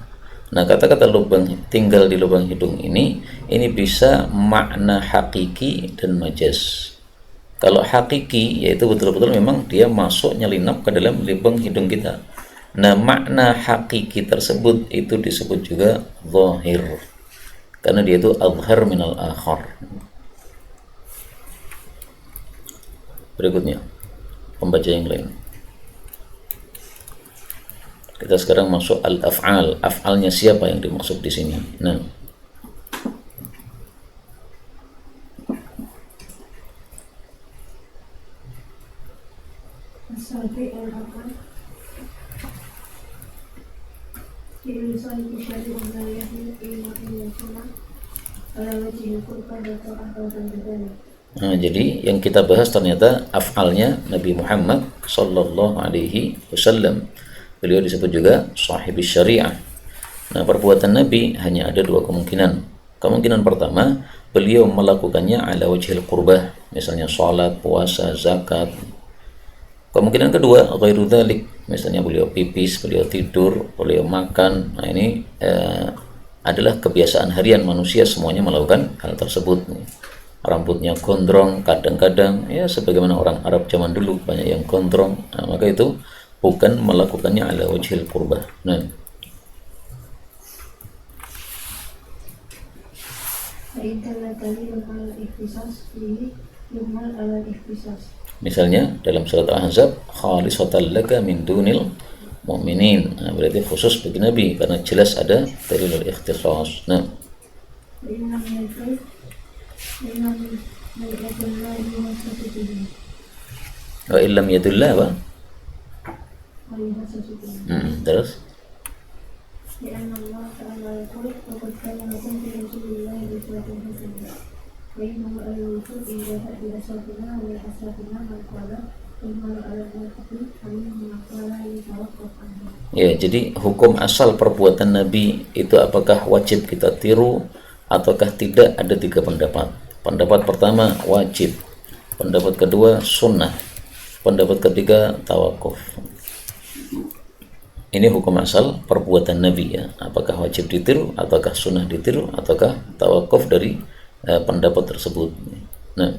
Nah, kata-kata lubang, tinggal di lubang hidung ini bisa makna hakiki dan majaz. Kalau hakiki yaitu betul-betul memang dia masuk nyelinap ke dalam lubang hidung kita. Nah, makna hakiki tersebut itu disebut juga zahir. Karena dia itu azhar minal akhar. Berikutnya, pembaca yang lain. Kita sekarang masuk al-af'al. Af'alnya siapa yang dimaksud di sini? Nah, As-sabi al-akal Ilusan kisyari ulayahi ilma'i yasuna ala wajih kurban atau ahwatan bidani. nah, jadi yang kita bahas ternyata af'alnya Nabi Muhammad sallallahu alaihi wasallam. Beliau disebut juga sahibis syariah. Nah, perbuatan Nabi hanya ada dua kemungkinan. Kemungkinan pertama, beliau melakukannya ala wajhil qurbah, misalnya sholat, puasa, zakat. Kemungkinan kedua, ghairu dzalik, misalnya beliau pipis, beliau tidur, beliau makan. Nah, ini adalah kebiasaan harian manusia, semuanya melakukan hal tersebut. Rambutnya gondrong, kadang-kadang ya sebagaimana orang Arab zaman dulu banyak yang gondrong. Nah, maka itu bukan melakukannya ala wajhil qurbah. Nah, misalnya dalam surat Al-Ahzab, khalisatan laka min dunil mu'minin. Nah, berarti khusus bagi Nabi karena jelas ada dalilul ikhtisas. Nah, wa illam yadullah apa? Terus لأن الله تعالى يقول وقد كان لكم في رسول الله أسوة حسنة فإنه على الوصول إلى أسواتنا وأسواتنا من قال إنه على المتقين فمنهم من قال يتوقف عنه. Ya, jadi hukum asal perbuatan Nabi itu apakah wajib kita tiru ataukah tidak, ada tiga pendapat. Pendapat pertama wajib, pendapat kedua sunnah, pendapat ketiga tawakuf. Ini hukum asal perbuatan Nabi ya. Apakah wajib ditiru, ataukah sunnah ditiru, ataukah tawakuf dari pendapat tersebut. Nah,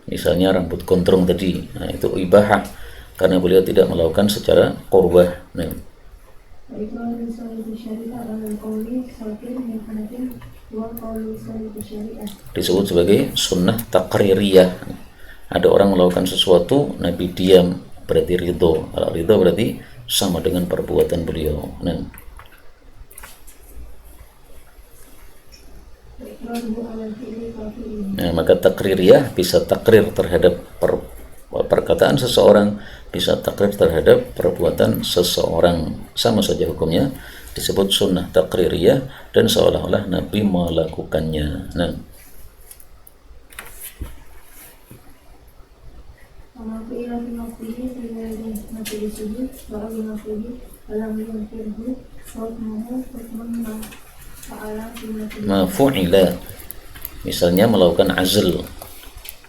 misalnya rambut gondrong tadi, nah itu ibahah karena beliau tidak melakukan secara qurbah. Nah, disebut sebagai sunnah taqririyah. Ada orang melakukan sesuatu, Nabi diam, berarti ridho. Kalau ridho berarti sama dengan perbuatan beliau. Nah, maka takririyah bisa takrir terhadap perkataan seseorang, bisa takrir terhadap perbuatan seseorang, sama saja hukumnya, disebut sunnah takririyah dan seolah-olah Nabi melakukannya. Nah, mafu'ila, misalnya melakukan azl.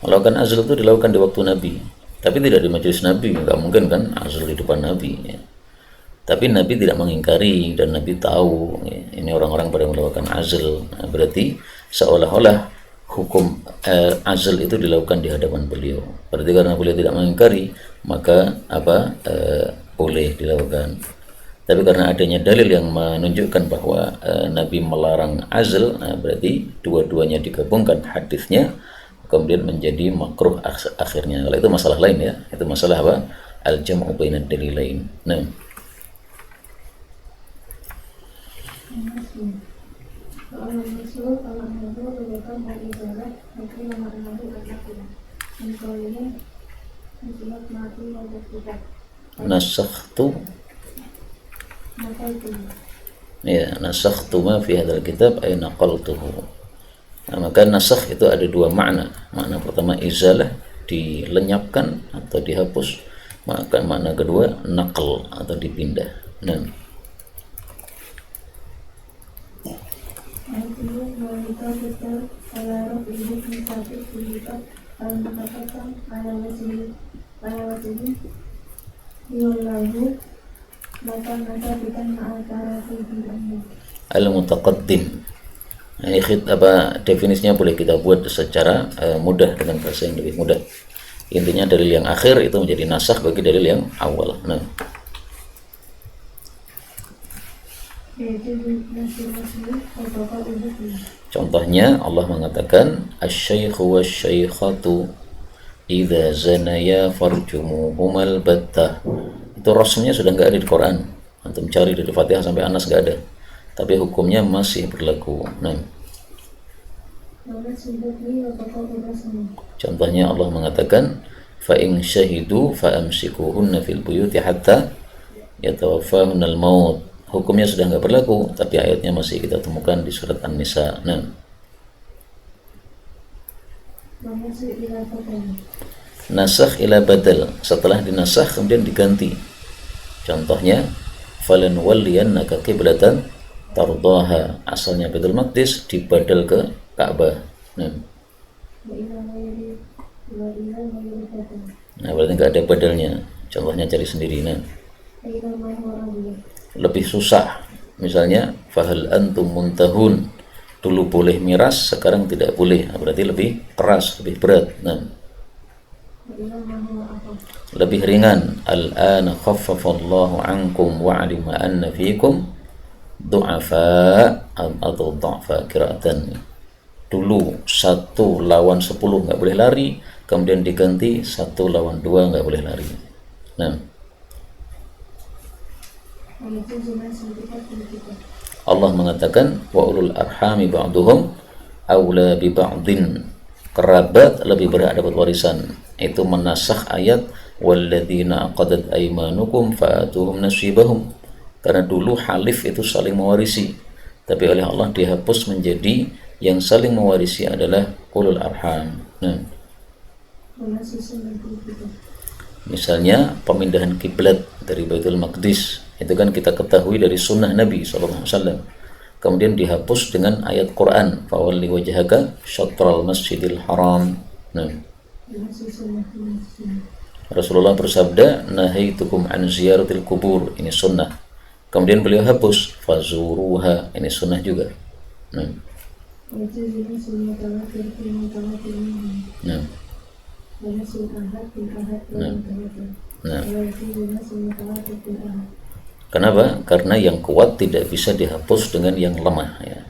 Melakukan azl itu dilakukan di waktu Nabi, tapi tidak di majelis Nabi. Nggak mungkin kan azl di depan Nabi ya. Tapi Nabi tidak mengingkari dan Nabi tahu ya, ini orang-orang pada melakukan azl. Nah, berarti seolah-olah hukum azl itu dilakukan di hadapan beliau. Berarti karena beliau tidak mengingkari, maka boleh dilakukan. Tapi karena adanya dalil yang menunjukkan bahwa Nabi melarang azl, nah berarti dua-duanya digabungkan hadisnya, kemudian menjadi makruh akhirnya. Kalau itu masalah lain ya, itu masalah apa? Al-jam'u bainad dalilain. Nah, nasakhtu ya, nasakhtu ma fi hadzal kitab ay naqaltuhu. Nah, maka nasakh itu ada dua makna. Makna pertama izalah, dilenyapkan atau dihapus. Maka makna kedua naql atau dipindah. Nah, al-mutaqaddim. Ini definisinya boleh kita buat secara mudah dengan bahasa yang lebih mudah. Intinya dalil yang akhir itu menjadi nasakh bagi dalil yang awal. Nah, contohnya Allah mengatakan asy-syaikhu wasy-syaikhatu idza zanaya farjumuhumal battah. Itu rasmnya sudah enggak ada di Quran. Antum cari dari Fatihah sampai Anas enggak ada. Tapi hukumnya masih berlaku. Nah, contohnya Allah mengatakan fa in syahidu fa amsikuhunna fil buyuti hatta yatawaffahunal maut. Hukumnya sudah enggak berlaku, tapi ayatnya masih kita temukan di surat An-Nisa. Nah, nasakh ila badal, setelah dinasakh kemudian diganti. Contohnya falan walliyannaka qiblatan tardaha, asalnya Baitul Maqdis dibadal ke Ka'bah. Nah, berarti enggak ada badalnya. Contohnya cari sendiri. Nah, lebih susah, misalnya fahal antum muntahun, dulu boleh miras sekarang tidak boleh, berarti lebih keras, lebih berat. Nah, lebih ringan, al-ana khaffafallahu ankum wa 'alima anna fiikum du'afa atau dha'fa qira'atan. Dulu 1 lawan 10 nggak boleh lari, kemudian diganti 1 lawan 2 nggak boleh lari. Nah, Allah mengatakan wa ulul arhami ba'duhum aula bi ba'din, kerabat lebih berhak dapat warisan. Itu menasakh ayat walladzina aqadat aymanukum fa'atuhum nasibahum. Karena dulu halif itu saling mewarisi, tapi oleh Allah dihapus menjadi yang saling mewarisi adalah ulul arham. Nah, misalnya pemindahan kiblat dari Baitul Maqdis, itu kan kita ketahui dari sunnah Nabi SAW. kemudian dihapus dengan ayat Quran, fawalli wajhaka syatral masjidil haram. Nah, Rasulullah bersabda, nahaitukum an ziyaratil kubur, ini sunnah. Kemudian beliau hapus, fazuruha, ini sunnah juga. Nah, nah, nah. Kenapa? Karena yang kuat tidak bisa dihapus dengan yang lemah ya.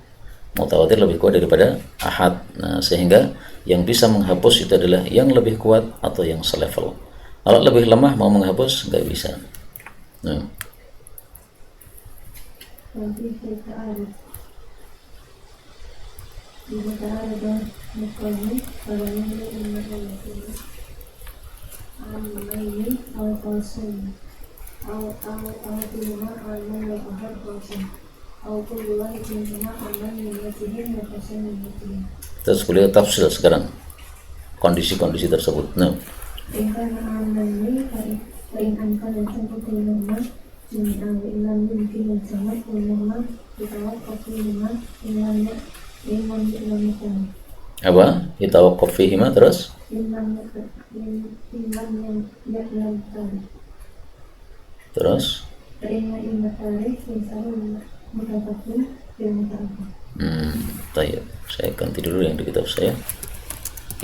Mutawatir lebih kuat daripada ahad. Nah, sehingga yang bisa menghapus itu adalah yang lebih kuat atau yang selevel. Kalau lebih lemah mau menghapus nggak bisa. Nah. Terus beliau tafsir sekarang kondisi-kondisi tersebut. Nah, apa? Yatawaqqaf fihima terus? Terus? Tayyib. Saya ganti dulu yang di kitab saya.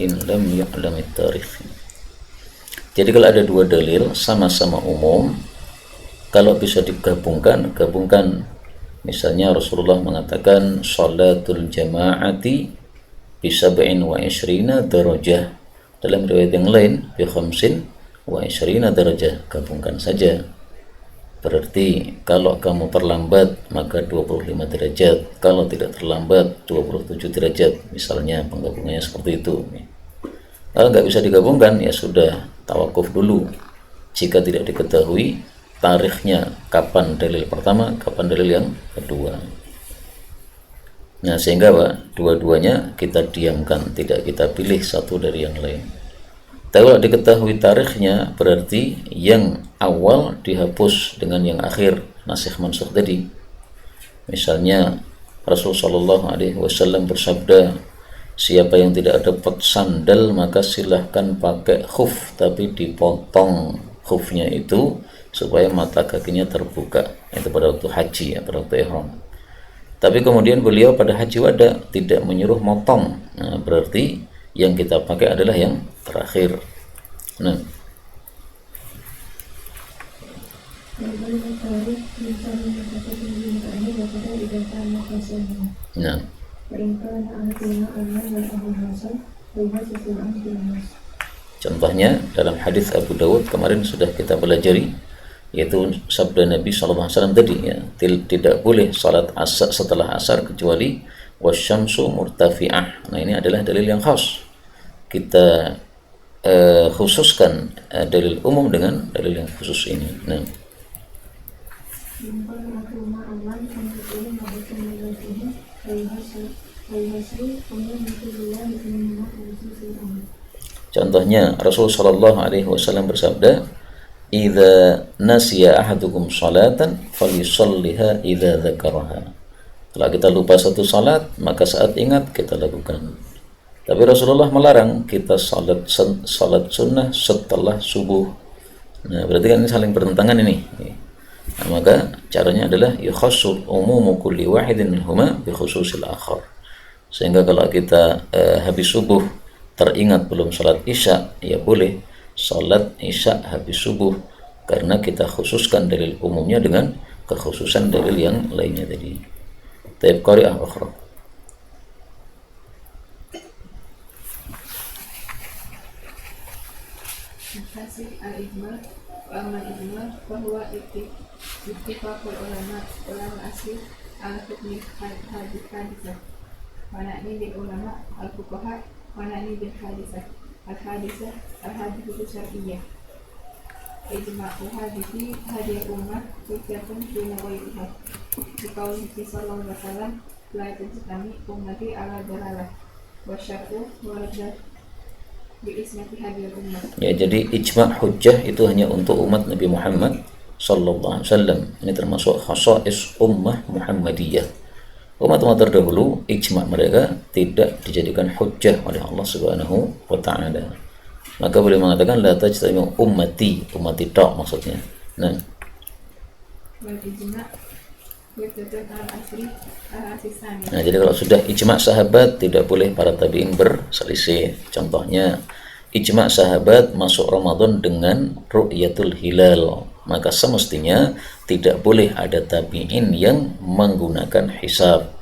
In lam ya'lamit tarikh. Jadi kalau ada dua dalil sama-sama umum, kalau bisa digabungkan, gabungkan. Misalnya Rasulullah mengatakan sholatul jama'ati bi 27 darajah. Dalam riwayat yang lain bi 25 darajah, gabungkan saja. Berarti kalau kamu terlambat maka 25 derajat, kalau tidak terlambat 27 derajat, misalnya penggabungannya seperti itu. Kalau nggak bisa digabungkan ya sudah, tawakuf dulu. Jika tidak diketahui tarikhnya kapan dalil pertama, kapan dalil yang kedua. Nah, sehingga Pak, dua-duanya kita diamkan, tidak kita pilih satu dari yang lain. Tapi kalau diketahui tarikhnya, berarti yang awal dihapus dengan yang akhir, nasikh mansukh tadi. Misalnya Rasulullah SAW bersabda, siapa yang tidak dapat sandal maka silahkan pakai khuf, tapi dipotong khufnya itu supaya mata kakinya terbuka. Itu pada waktu haji ya, pada waktu ihram. Tapi kemudian beliau pada haji wada tidak menyuruh motong. Nah, berarti yang kita pakai adalah yang terakhir. Nah, nah. Contohnya dalam hadis Abu Dawud kemarin sudah kita pelajari, yaitu sabda Nabi SAW tadi ya, tidak boleh salat asar setelah asar kecuali wasyamsu murtafi'ah. Nah, ini adalah dalil yang khas. Kita khususkan dalil umum dengan dalil yang khusus ini. Nah, contohnya Rasulullah SAW bersabda, "Idza nasiya ahadukum salatan falyusalliha idza dzakaraha." Kalau kita lupa satu salat, maka saat ingat kita lakukan. Tapi Rasulullah melarang kita salat sunnah setelah subuh. Nah, berarti kan ini saling bertentangan ini. Nah, maka caranya adalah yukhassul umumu kulli wahidin minhuma bi khususil akhar. Sehingga kalau kita habis subuh teringat belum salat isya, ya boleh salat isya habis subuh, karena kita khususkan dalil umumnya dengan kekhususan dalil yang lainnya tadi. Taib qari'ah ukhra. Hasil al-ijma' wa amal ijma' bahwa ittifaqul ulama asli al-hukmi hadisah. Mana ini di ulama al-fuqaha, mana ini di hadisah. Al-hadisah al-hadithu syar'iyyah. Ijma'u hadithi hadiyah ummah hujjatun fi nawaitiha. Biqaulihi sallallahu alaihi wasallam, la tajtami ummati ala dalalah wa syar'u waradat bi ismati hadiyah ummah. Ya, jadi ijma' hujjah itu hanya untuk umat Nabi Muhammad sallallahu alaihi wasallam. Ini termasuk khasais ummah Muhammadiyah. Umat-umat terdahulu ijma' mereka tidak dijadikan hujjah oleh Allah Subhanahu wa taala. Maka beliau mengatakan la tajtami'u ummati tok maksudnya. Nah, nah, jadi kalau sudah ijma' sahabat tidak boleh para tabi'in berselisih. Contohnya ijma' sahabat masuk Ramadan dengan ru'yatul hilal, maka semestinya tidak boleh ada tabi'in yang menggunakan hisab.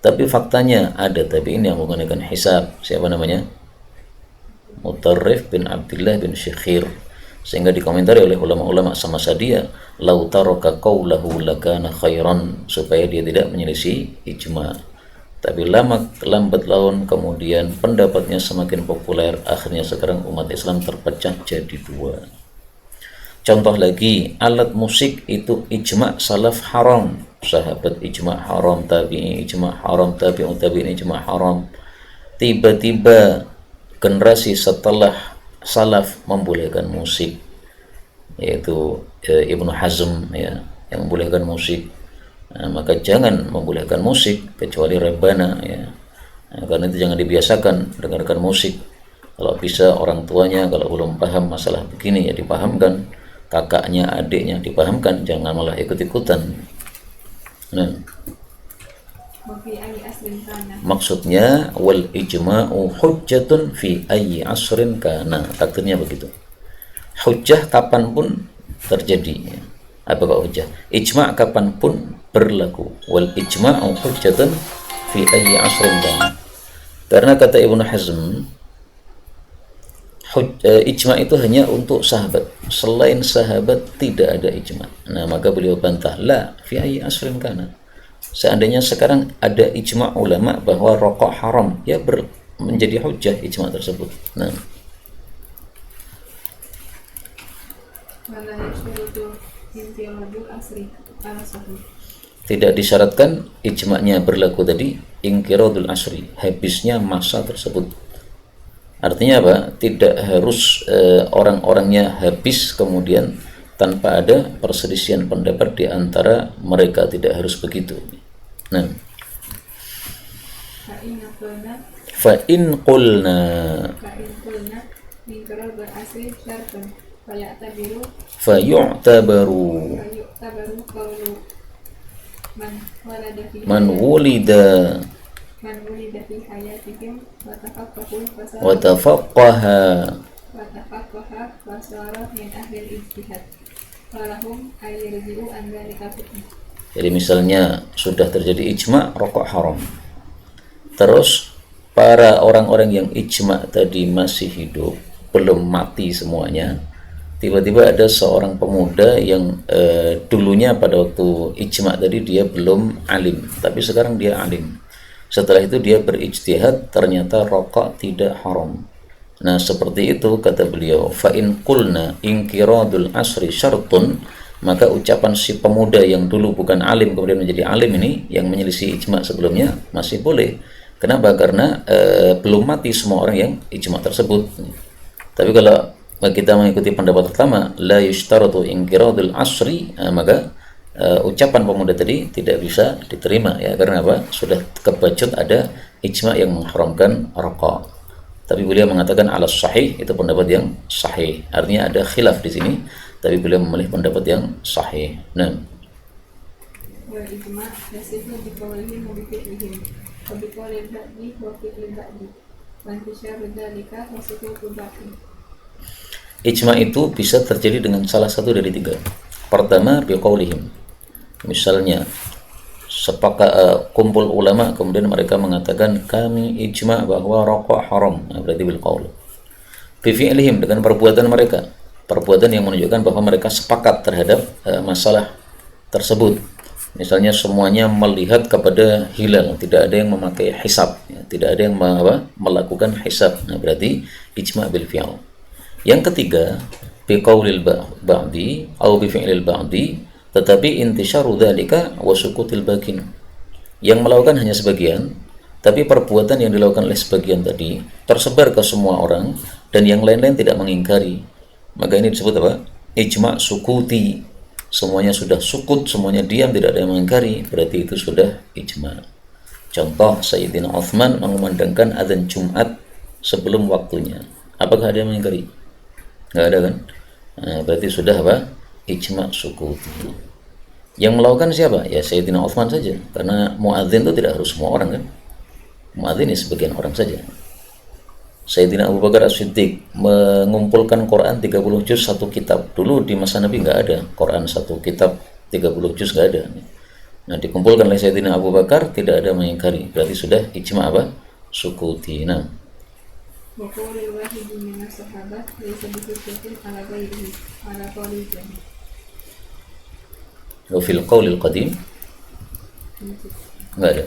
Tapi faktanya ada tabi'in yang menggunakan hisab. Siapa namanya? Mutarrif bin Abdullah bin Syekhir, sehingga dikomentari oleh ulama-ulama semasa dia, lau taraka qawlahu lakana khairan, supaya dia tidak menyelisih ijma'. Tapi lambat laun kemudian pendapatnya semakin populer, akhirnya sekarang umat Islam terpecah jadi dua. Contoh lagi, alat musik itu ijma' salaf haram, sahabat ijma' haram, tabi'in ijma' haram, tabi'in ijma' haram. Tiba-tiba generasi setelah salaf membolehkan musik, yaitu Ibnu Hazm ya, yang membolehkan musik. Nah, maka jangan membolehkan musik kecuali rebana ya. Nah, karena itu jangan dibiasakan dengarkan musik. Kalau bisa orang tuanya kalau belum paham masalah begini ya dipahamkan, kakaknya, adiknya dipahamkan, jangan malah ikut-ikutan. Nah, maksudnya wal ijma'u hujjatun fi ayyi asrin kana, takdirnya begitu. Hujjah kapanpun terjadi. Apa kok hujjah? Ijma' kapanpun berlaku. Wal ijma'u hujjatun fi ayyi asrin kana. Karena kata Ibnu Hazm, ijma' itu hanya untuk sahabat. Selain sahabat tidak ada ijma'. Nah, maka beliau bantah, la fi ayyi asrin kana. Seandainya sekarang ada ijma' ulama bahwa rokok haram, ya menjadi hujjah ijma' tersebut. Nah, tidak disyaratkan ijma'nya berlaku tadi inqiradul asri, habisnya masa tersebut. Artinya apa? Tidak harus orang-orangnya habis kemudian tanpa ada perselisihan pendapat di antara mereka, tidak harus begitu. Nah, fa in qulna fa yu'tabaru man wulida fi hayatihim wa tafaqqaha wa sara min ahli ijtihad falahum ayyarji'u an dzalika. Jadi misalnya sudah terjadi ijma' rokok haram, terus para orang-orang yang ijma' tadi masih hidup, belum mati semuanya, tiba-tiba ada seorang pemuda yang dulunya pada waktu ijma' tadi dia belum alim, tapi sekarang dia alim. Setelah itu dia berijtihad, ternyata rokok tidak haram. Nah, seperti itu kata beliau, fa in qulna inqiradul asri syartun, maka ucapan si pemuda yang dulu bukan alim kemudian menjadi alim ini yang menyelisih ijma' sebelumnya masih boleh. Kenapa? Karena belum mati semua orang yang ijma' tersebut. Tapi kalau kita mengikuti pendapat pertama, la yushtaratu inqiradul asri, maka ucapan pemuda tadi tidak bisa diterima ya. Karena apa? Sudah kebacut ada ijma' yang mengharamkan rokok. Tapi beliau mengatakan alas sahih, itu pendapat yang sahih. Artinya ada khilaf di sini, tapi beliau memilih pendapat yang sahih. Nah, ijma' itu bisa terjadi dengan salah satu dari tiga. Pertama, biqaulihim. Misalnya kumpul ulama kemudian mereka mengatakan kami ijma' bahwa rokok haram, nah, berarti bil qaul. Bi fi'lihim, dengan perbuatan mereka, perbuatan yang menunjukkan bahwa mereka sepakat terhadap masalah tersebut. Misalnya semuanya melihat kepada hilal, tidak ada yang memakai hisab ya, tidak ada yang melakukan hisab, nah berarti ijma' bil fi'l. Yang ketiga, bi qaulil ba'di atau bi fi'lil ba'di, tetapi intisyaru dzalika wa sukutil bakin. Yang melakukan hanya sebagian, tapi perbuatan yang dilakukan oleh sebagian tadi tersebar ke semua orang dan yang lain-lain tidak mengingkari. Maka ini disebut apa? Ijma' sukuti. Semuanya sudah sukut, semuanya diam, tidak ada yang mengingkari, berarti itu sudah ijma'. Contoh, Sayyidina Uthman mengumandangkan adzan Jumat sebelum waktunya. Apakah ada yang mengingkari? Nggak ada kan? Nah, berarti sudah apa? Ijma' sukuti. Yang melakukan siapa? Ya Sayyidina Uthman saja. Karena muadzin itu tidak harus semua orang kan? Muadzin ini sebagian orang saja. Sayyidina Abu Bakar As-Siddiq mengumpulkan Quran 30 juz satu kitab. Dulu di masa Nabi nggak ada Quran satu kitab 30 juz, nggak ada. Nah, dikumpulkan oleh Sayyidina Abu Bakar, tidak ada mengingkari. Berarti sudah ijma' apa? Sukuti. Nah. وقول الواحد من الصحابة ليس بحجة على غيره على قول الجميع. وفي القول القديم nggak ada.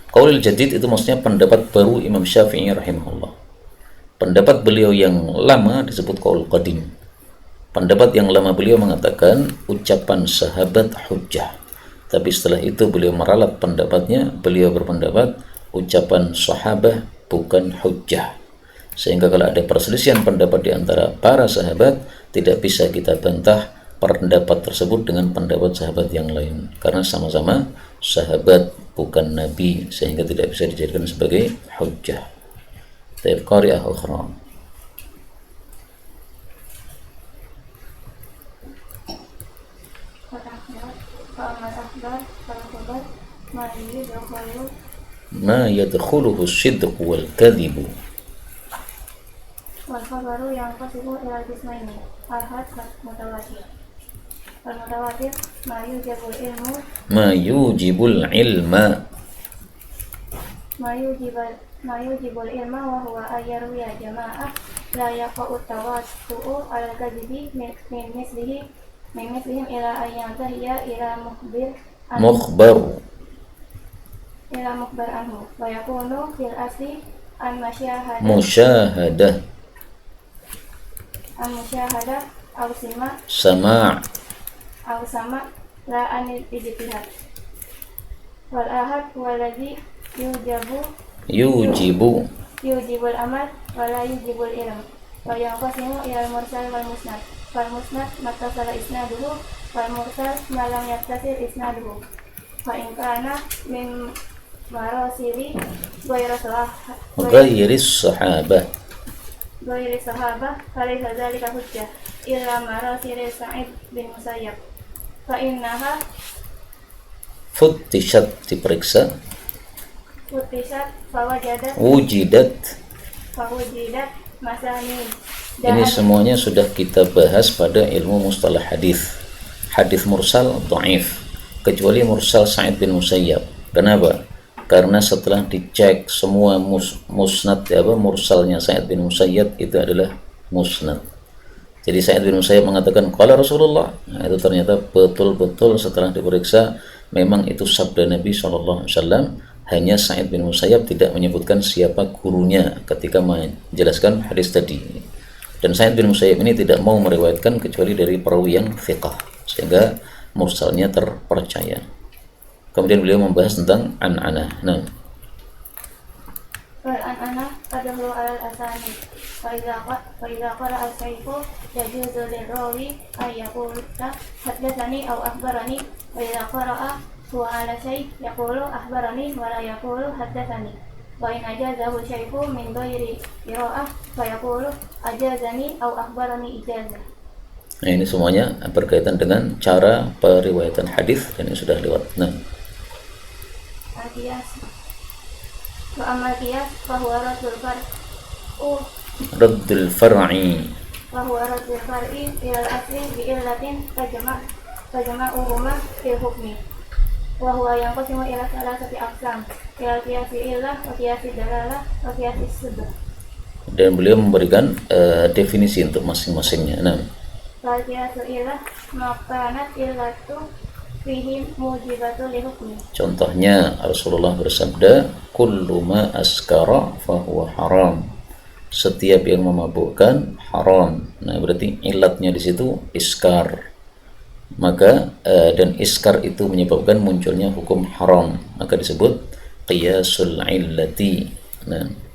Qaulul jadid itu maksudnya pendapat baru Imam Syafi'i rahimahullah. Pendapat beliau yang lama disebut qaul qadim. Pendapat yang lama beliau mengatakan ucapan sahabat hujjah. Tapi setelah itu beliau meralat pendapatnya, beliau berpendapat ucapan sahabat bukan hujjah. Sehingga kalau ada perselisihan pendapat di antara para sahabat, tidak bisa kita bantah pendapat tersebut dengan pendapat sahabat yang lain, karena sama-sama sahabat bukan nabi, sehingga tidak bisa dijadikan sebagai hujjah. Taib qari'ah ukhra. Ma yadkhuluhu sidq wal kadhibu. Wal khabaru yang qasimu ila qismaini ahad mutawatir. Wal mutawatir ma yujibul ilmu Ma yujibul ilma. ma yujibul ilma wa huwa ayyaruya jama'ah la yaqa'u tawassu'u ala kadhibi min mislihim ila ayyantahiya ila Mukhbar anhu wa yakunu fil asli an musyahadah aw sama' la anil ijtihad. Wal ahad waladhi yujibul amal wa la yujibul ilm. Wa yanqasimu ila al-mursal wal musnad. Wal musnad mattasala isnaduhu wal mursal ma lam yattasil isnaduhu. Fa in kana min marasili ghairis sahabah falaysa dzalika hujjah illa marasili Sa'id bin Musayyab. Fa innaha futtishat diperiksa, wujidat masanid. Ini semuanya sudah kita bahas pada ilmu mustalah hadis. Hadis mursal dhaif kecuali mursal Sa'id bin Musayyab. Kenapa? Karena setelah dicek semua musnad mursalnya Sa'id bin Musayyab itu adalah musnad. Jadi Sa'id bin Musayyab mengatakan qala Rasulullah. Nah, itu ternyata betul-betul setelah diperiksa memang itu sabda Nabi SAW. Hanya Sa'id bin Musayyab tidak menyebutkan siapa gurunya ketika menjelaskan hadis tadi. Dan Sa'id bin Musayyab ini tidak mau meriwayatkan kecuali dari perawi yang thiqah, sehingga mursalnya terpercaya. Kemudian beliau membahas tentang an-anah. Nah, an-anah tadkhulu ala al-asani. Fa idza qala al-shaykhu yajuzu lirawi ay yaqula hadatsani aw akhbarani. Wa idza qara'a huwa ala syekh yaqulu akhbarani wa la yaqulu hadatsani. Wa in ajazahu shaykhu min ghairi qira'ah fa yaqulu ajazani aw akhbarani ijazah. Nah, ini semuanya berkaitan dengan cara periwayatan hadis dan ini sudah lewat. Nah, al-qiyas wa amal qiyas fa huwa raddul far'i ila al-asli bi illatin tajma'uhuma fil hukmi wa huwa yanqasimu ila salasati aqsam ila qiyasi illah wa qiyasi dalalah wa qiyasi subh. Dan beliau memberikan definisi untuk masing-masingnya. Nah, Al-qiyasu illah makanat illatu fihi mujibatu li hukmi. Contohnya Rasulullah bersabda, kullu ma askara fahuwa haram. Setiap yang memabukkan haram. Nah, berarti ilatnya di situ iskar. Maka dan iskar itu menyebabkan munculnya hukum haram. Maka disebut qiyasul illati. Nah,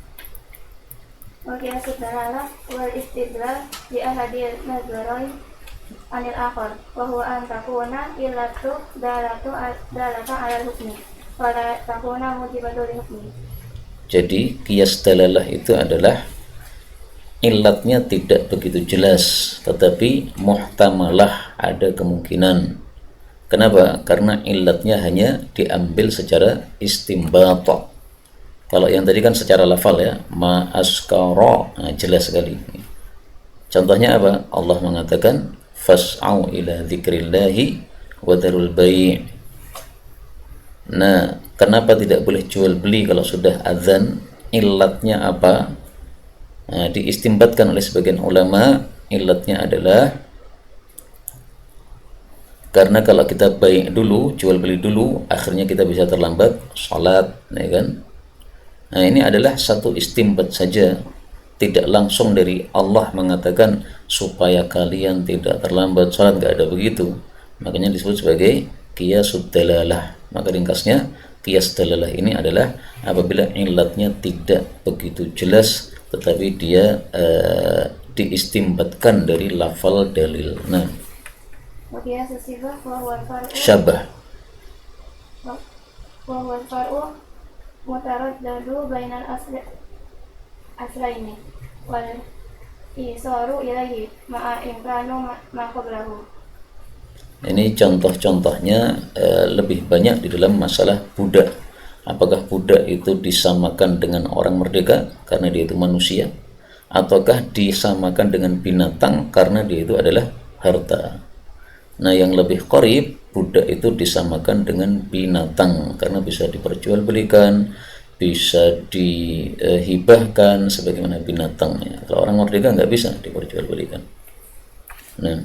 Qiyasul dalalah wal istidlal bi ahadil nazarain anil akhar wa huwa an takuna illatu dalatu alal hukmi fala takuna mujibatul hukmi. Jadi qiyas dalalah itu adalah ilatnya tidak begitu jelas, tetapi muhtamalah, ada kemungkinan. Kenapa? Karena ilatnya hanya diambil secara istimbat. Kalau yang tadi kan secara lafal ya, ma askara, nah, jelas sekali. Contohnya apa? Allah mengatakan fas'au ila dzikrillahi wa dzarul bai'. Nah, kenapa tidak boleh jual beli kalau sudah azan? Ilatnya apa? Nah, diistimbatkan oleh sebagian ulama, ilatnya adalah karena kalau kita baik dulu, jual beli dulu, akhirnya kita bisa terlambat sholat, ya kan? Nah, ini adalah satu istimbat saja, tidak langsung dari Allah mengatakan supaya kalian tidak terlambat sholat, nggak ada begitu. Makanya disebut sebagai qiyasud dalalah. Maka ringkasnya, qiyas dalalah ini adalah apabila ilatnya tidak begitu jelas, tetapi dia diistimbatkan dari lafal dalil. Nah, Qiyas sifah wa huwa al-far'u syabah. wa huwa al-far'u mutaraddadu bainal aslaini wal isaru ilaihi ma'a imkanu ma qablahu. Ini contoh-contohnya lebih banyak di dalam masalah budak. Apakah budak itu disamakan dengan orang merdeka karena dia itu manusia, ataukah disamakan dengan binatang karena dia itu adalah harta? Nah, yang lebih qarib, budak itu disamakan dengan binatang karena bisa diperjualbelikan, bisa dihibahkan sebagaimana binatangnya. Kalau orang merdeka nggak bisa diperjualbelikan. Nah,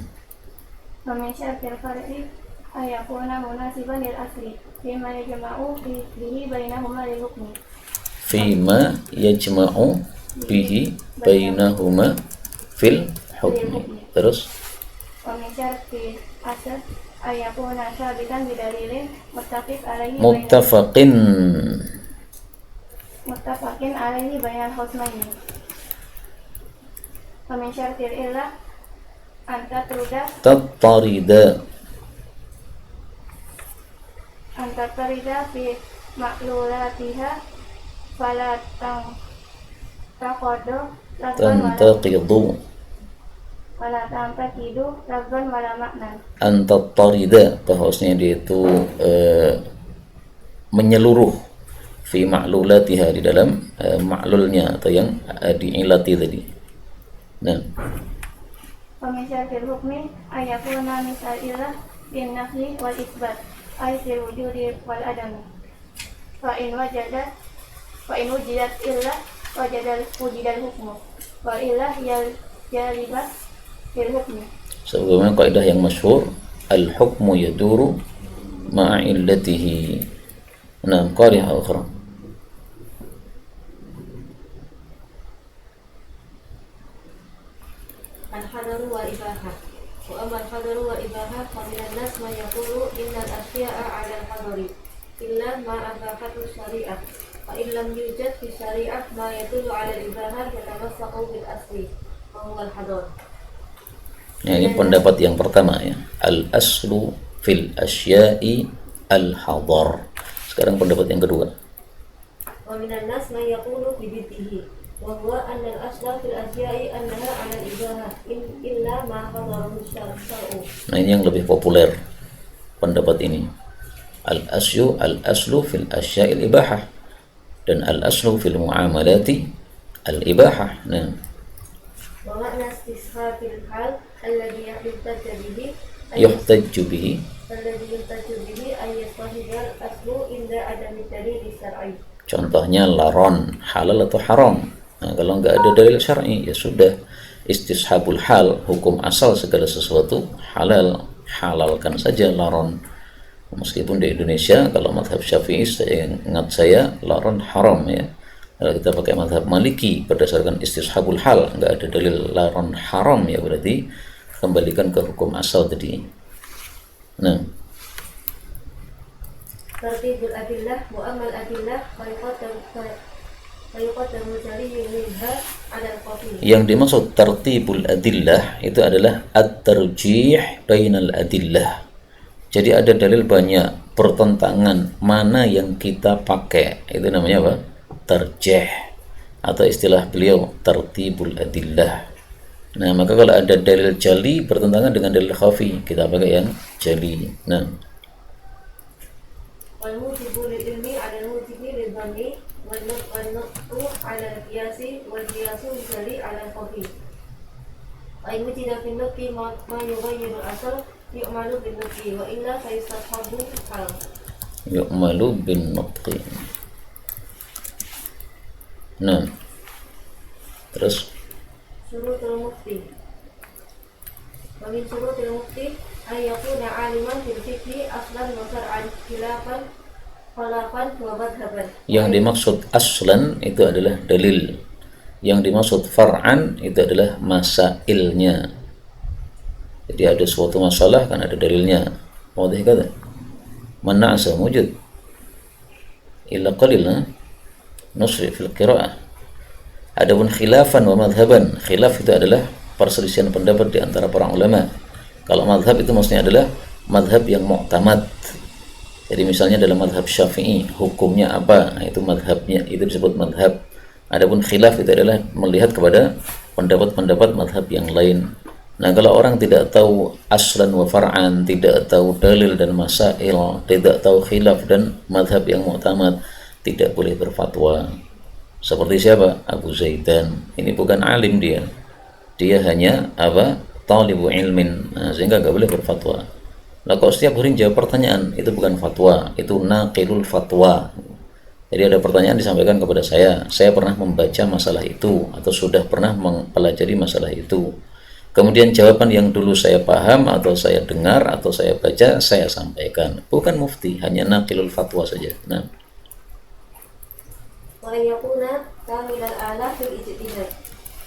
Wa min syartil far'i ayakuna munasiban lil asli bima yajma'u bihi bainahuma lil hukmi. fima yajma'u bihi bainahuma fil hukmi. Terus Wa min syartil asal ayakuna sabitan bidalilin muttafaq alaihi muttafaqin alaihi bainal khusmaini. Wa min syartil illah anta tatarida fi ma'lulatiha fala taqadu tantaqidu wala tantaqidu lafzan wala maknan. antatarida, bahwasanya dia itu menyeluruh fi ma'lulatiha, di dalam ma'lulnya atau yang diilati tadi. Nah, Pemisah fil hukmi ayakuna misal ilah bin nafli wal isbat ay fil wujudi wal adami. Fa in wujidat illah wujidal hukmu wa ilah jalibah fil hukmi. sebagaimana kaidah yang masyhur, al hukmu yaduru ma'a illatihi. Nah, qari'ah ukhra. Al-hadaru wal ibahah. Wa amma al-hadaru wal ibahah fa minan nas man yaqulu innal asya'a 'ala al-hadari illa ma abahatu syari'ah. Fa in lam yujad fi syari'ah ma yadullu 'ala al-ibahah yatamassaqu bil asli wa huwa al-hadar. Ya, ini pendapat yang pertama ya. Al-aslu fil asya'i al-hadar. Sekarang pendapat yang kedua. Wa minan nas man yaqulu bi bid'ihi wa huwa anna al-asla fil asya'i annaha 'ala al-ibahah illa ma hadarahu syar'u. Nah, ini yang lebih populer pendapat ini. Al-aslu fil asya'il ibahah, dan al-aslu fil muamalati al-ibahah. Nah, Wa ma'na istishabil hal alladhi yuhtajju bihi ay yastahidal aslu inda adami dalil syar'i. contohnya laron, halal atau haram. Nah, kalau nggak ada dalil syar'i, ya sudah, istishabul hal, hukum asal segala sesuatu halal, halalkan saja laron. Meskipun di Indonesia kalau mazhab Syafi'i, saya laron haram ya. Kalau kita pakai mazhab Maliki berdasarkan istishabul hal, nggak ada dalil laron haram, ya berarti kembalikan ke hukum asal tadi. Nah, Tartibul adillah wa amal adillah fayuqaddamu jaliyun minha 'ala al-qafi. yang dimaksud tartibul adillah itu adalah at-tarjih bainal adillah. Jadi ada dalil banyak, bertentangan, mana yang kita pakai, itu namanya apa? Tarjih, atau istilah beliau tartibul adillah. Nah, maka kalau ada dalil jali bertentangan dengan dalil khafi, kita pakai yang jali. Nah, wal mujibu lil ilmi ala mujibi lil dhanni wal nuqtu ala qiyasi wal qiyasu jali ala khafi. Wa in wujida fi nuqti ma yughayyiru al-asl yu'malu bin nuqti wa illa fa yustahabu hal. yu'malu bin nutqi. Nah, terus Syurutul mufti. Wa min syurutil mufti ay yakuna aliman fil fiqhi aslan wa shar'an khilafan wa madhhaban. yang dimaksud aslan itu adalah dalil, yang dimaksud far'an itu adalah masailnya. Jadi ada suatu masalah kan ada dalilnya. Wadih kata man na'asa mujud illa qalil nusri fil qira'ah. Adapun khilafan wa madhaban, khilaf itu adalah perselisihan pendapat di antara para ulama. Kalau madhab itu maksudnya adalah madhab yang mu'tamad. Jadi misalnya dalam madhab Syafi'i hukumnya apa, nah, itu madhabnya, itu disebut madhab. Adapun khilaf itu adalah melihat kepada pendapat-pendapat madhab yang lain. Nah, kalau orang tidak tahu aslan wa far'an, tidak tahu dalil dan masail, tidak tahu khilaf dan madhab yang mu'tamad, tidak boleh berfatwa. Seperti siapa? Abu Zaidan. Ini bukan alim dia. Dia hanya apa? Talibu ilmin. Nah, sehingga nggak boleh berfatwa. Nah, kalau setiap hari jawab pertanyaan, itu bukan fatwa, itu naqilul fatwa. Jadi ada pertanyaan disampaikan kepada saya pernah membaca masalah itu atau sudah pernah mempelajari masalah itu. Kemudian jawaban yang dulu saya paham atau saya dengar atau saya baca, saya sampaikan. Bukan mufti, hanya naqilul fatwa saja. Nah, Wa yakuna kamilal ala fil ijtihad.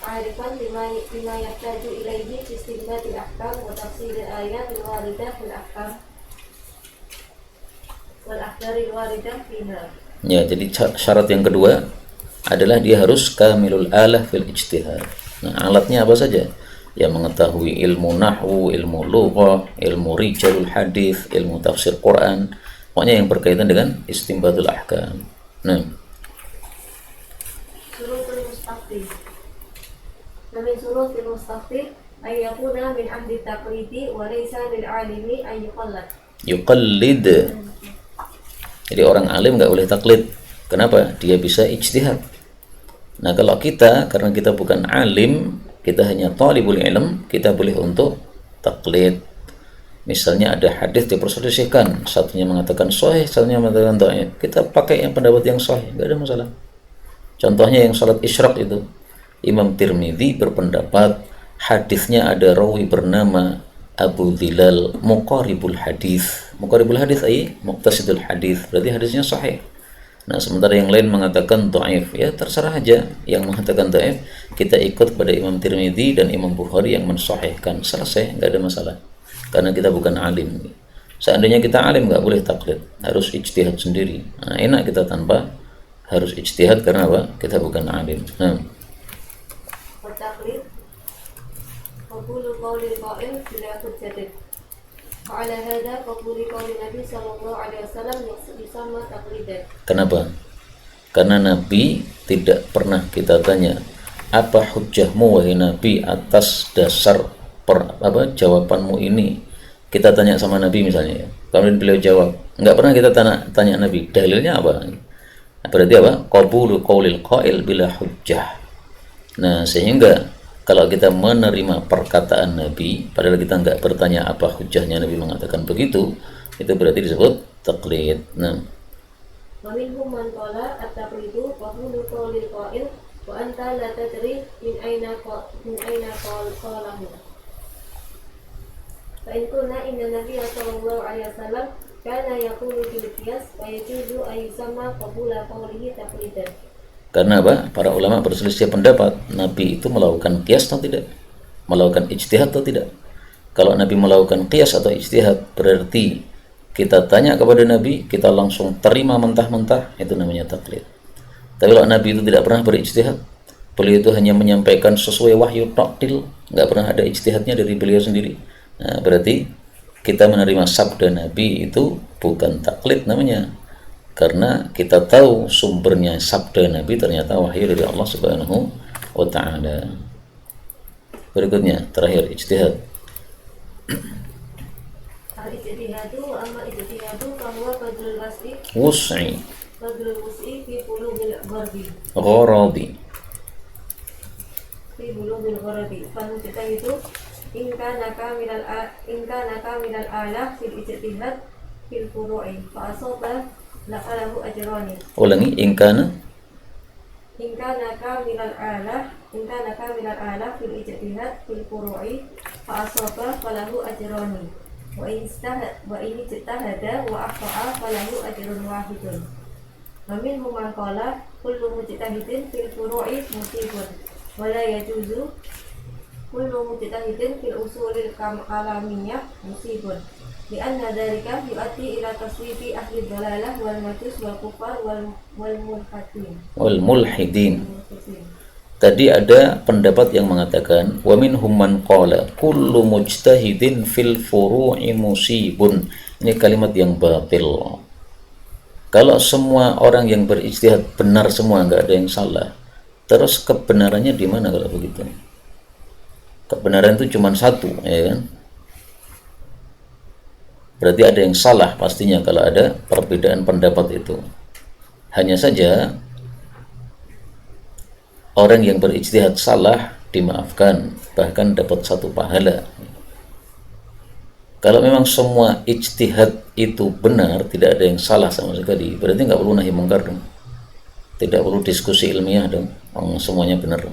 Arifan bima yahtaju ilaihi fi istinbatil ahkam wa tafsiril ayat al-waridah fil ahkam wal akhdari al-waridah fiha. ya, jadi syarat yang kedua adalah dia harus kamilul alah fil ijtihad. Nah, alatnya apa saja? Ya, mengetahui ilmu nahwu, ilmu lughah, ilmu rijalul hadis, ilmu tafsir Quran, pokoknya yang berkaitan dengan istinbatul ahkam. Nah, Syurutul mustafti. Wa min syurutil mustafti ay yakuna min ahli taqlidi wa laysa lil alimi ay yuqallad. yuqallid. Jadi orang alim nggak boleh taklid. Kenapa? Dia bisa ijtihad. Nah, kalau kita, karena kita bukan alim, kita hanya talibul ilm, kita boleh untuk taklid. Misalnya ada hadis diperselisihkan, satunya mengatakan sahih, satunya mengatakan dhaif. Kita pakai yang pendapat yang sahih, nggak ada masalah. Contohnya yang salat isyraq itu, Imam Tirmidzi berpendapat hadisnya ada rawi bernama Abu Dhilal muqaribul hadis. Muqaribul hadis ay muqtasidul hadis, berarti hadisnya sahih. Nah, sementara yang lain mengatakan dhaif, ya terserah aja. Yang mengatakan dhaif, kita ikut pada Imam Tirmidzi dan Imam Bukhari yang mensahihkan, selesai, nggak ada masalah. Karena kita bukan alim. Seandainya kita alim nggak boleh taklid, harus ijtihad sendiri. Nah, enak kita tanpa harus ijtihad karena apa? Kita bukan alim. Nah, Taqlid qabulu qawli qa'il bila hujjatin. Wa ala hadha qabulu qawli Nabi sallallahu alaihi wasallam yusamma taqlidan. kenapa? Karena Nabi tidak pernah kita tanya, apa hujjahmu wahai Nabi atas dasar jawabanmu ini. Kita tanya sama Nabi misalnya, kemudian beliau jawab, nggak pernah kita tanya Nabi, dalilnya apa? Berarti apa? Qabulu qaulil qail bila hujjah. Nah, sehingga kalau kita menerima perkataan Nabi, padahal kita nggak bertanya apa hujjahnya Nabi mengatakan begitu, itu berarti disebut taklid. Nah, Wa minhum man qala at-taqlidu qabulu qawlil qa'il wa anta la tadri min aina qalahu. Fa in kunna inna Nabiyya sallallahu alaihi wasallam kana yaqulu bil qiyas wa yajuzu ay yusamma qabula qawlihi taqlidan. karena apa? Para ulama berselisih pendapat, Nabi itu melakukan qiyas atau tidak? Melakukan ijtihad atau tidak? Kalau Nabi melakukan qiyas atau ijtihad, berarti kita tanya kepada Nabi, kita langsung terima mentah-mentah, itu namanya taklid. Tapi kalau Nabi itu tidak pernah berijtihad, beliau itu hanya menyampaikan sesuai wahyu taktil, nggak pernah ada ijtihadnya dari beliau sendiri. Nah, berarti kita menerima sabda Nabi itu bukan taklid namanya, karena kita tahu sumbernya sabda Nabi ternyata wahyu dari Allah Subhanahu wa ta'ala. Berikutnya, terakhir, ijtihad. Al-ijtihadu amma ijtihadu fahuwa fadlul Wus'i fi bulughil gharadi. Fal-mujtahidu in kana kamilal alah fil ijtihad fil furu'i fa asaba lahu ajrani. Ulangi, in kana kamilal alah fil ijtihad fil furu'i fa asaba falahu ajrani. Wa in ijtahada wa akhta'a falahu ajrun wahidun. Wa minhum man qala kullu mujtahidin fil furu'i musibun wa la yajuzu kullu mujtahidin fil usulil kalamiyah musibun. Lianna dzalika yu'addi ila taswifi ahli dhalalah wal majus wal kufar wal mulhidin. Tadi ada pendapat yang mengatakan wa minhum man qala kullu mujtahidin fil furu'i musibun. Ini kalimat yang batil. Kalau semua orang yang berijtihad benar semua, nggak ada yang salah, terus kebenarannya di mana kalau begitu? Kebenaran itu cuma satu, ya kan? Berarti ada yang salah pastinya kalau ada perbedaan pendapat itu. Hanya saja orang yang berijtihad salah dimaafkan, bahkan dapat satu pahala. Kalau memang semua ijtihad itu benar, tidak ada yang salah sama sekali, berarti nggak perlu nahi mungkar dong. Tidak perlu diskusi ilmiah dong, semuanya benar.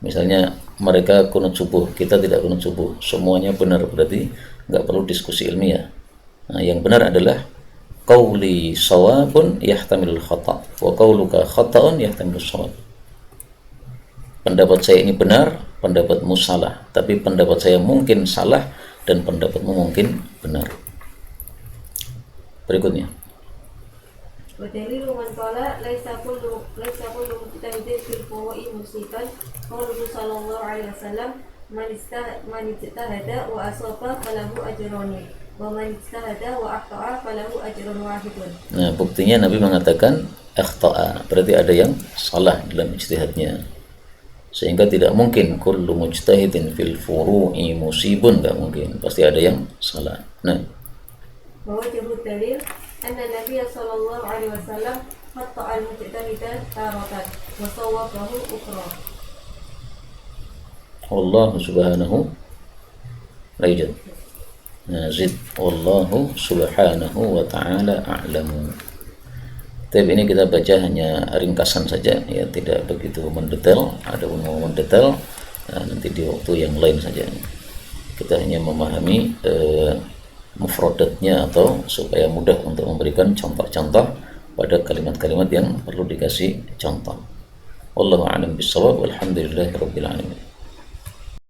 Misalnya mereka kunut subuh, kita tidak kunut subuh, semuanya benar, berarti nggak perlu diskusi ilmiah. Nah, yang benar adalah qauli shawabun yahtamilul khata' wa qauluka khata'un yahtamilus shawab. Pendapat saya ini benar, pendapatmu salah, tapi pendapat saya mungkin salah dan pendapatmu mungkin benar. Berikutnya, wa dalilu man qala laisa kullu mujtahidin fil furu'i musiban qauluhu sallallahu alaihi wasallam man ijtahada wa asaba falahu ajrani wa man ijtahada wa akhta'a falahu ajrun wahidun. Nah, buktinya Nabi mengatakan akhta'a, berarti ada yang salah dalam ijtihadnya. Sehingga tidak mungkin kullu mujtahidin fil furu'i musibun, enggak mungkin, pasti ada yang salah. Nah, wa wajhu dalil anna Nabiy sallallahu alaihi wasallam hatta al-mujtahida taratan wa sawwabahu ukhra. Allah subhanahu rajid. Nazid wallahu subhanahu wa ta'ala a'lamu. Tapi ini kita baca hanya ringkasan saja, ya, tidak begitu mendetail. Ada pun mau mendetail, nanti di waktu yang lain saja. Kita hanya memahami mufradatnya, atau supaya mudah untuk memberikan contoh-contoh pada kalimat-kalimat yang perlu dikasih contoh. Wallahu a'lam bishawab, walhamdulillahirabbil alamin.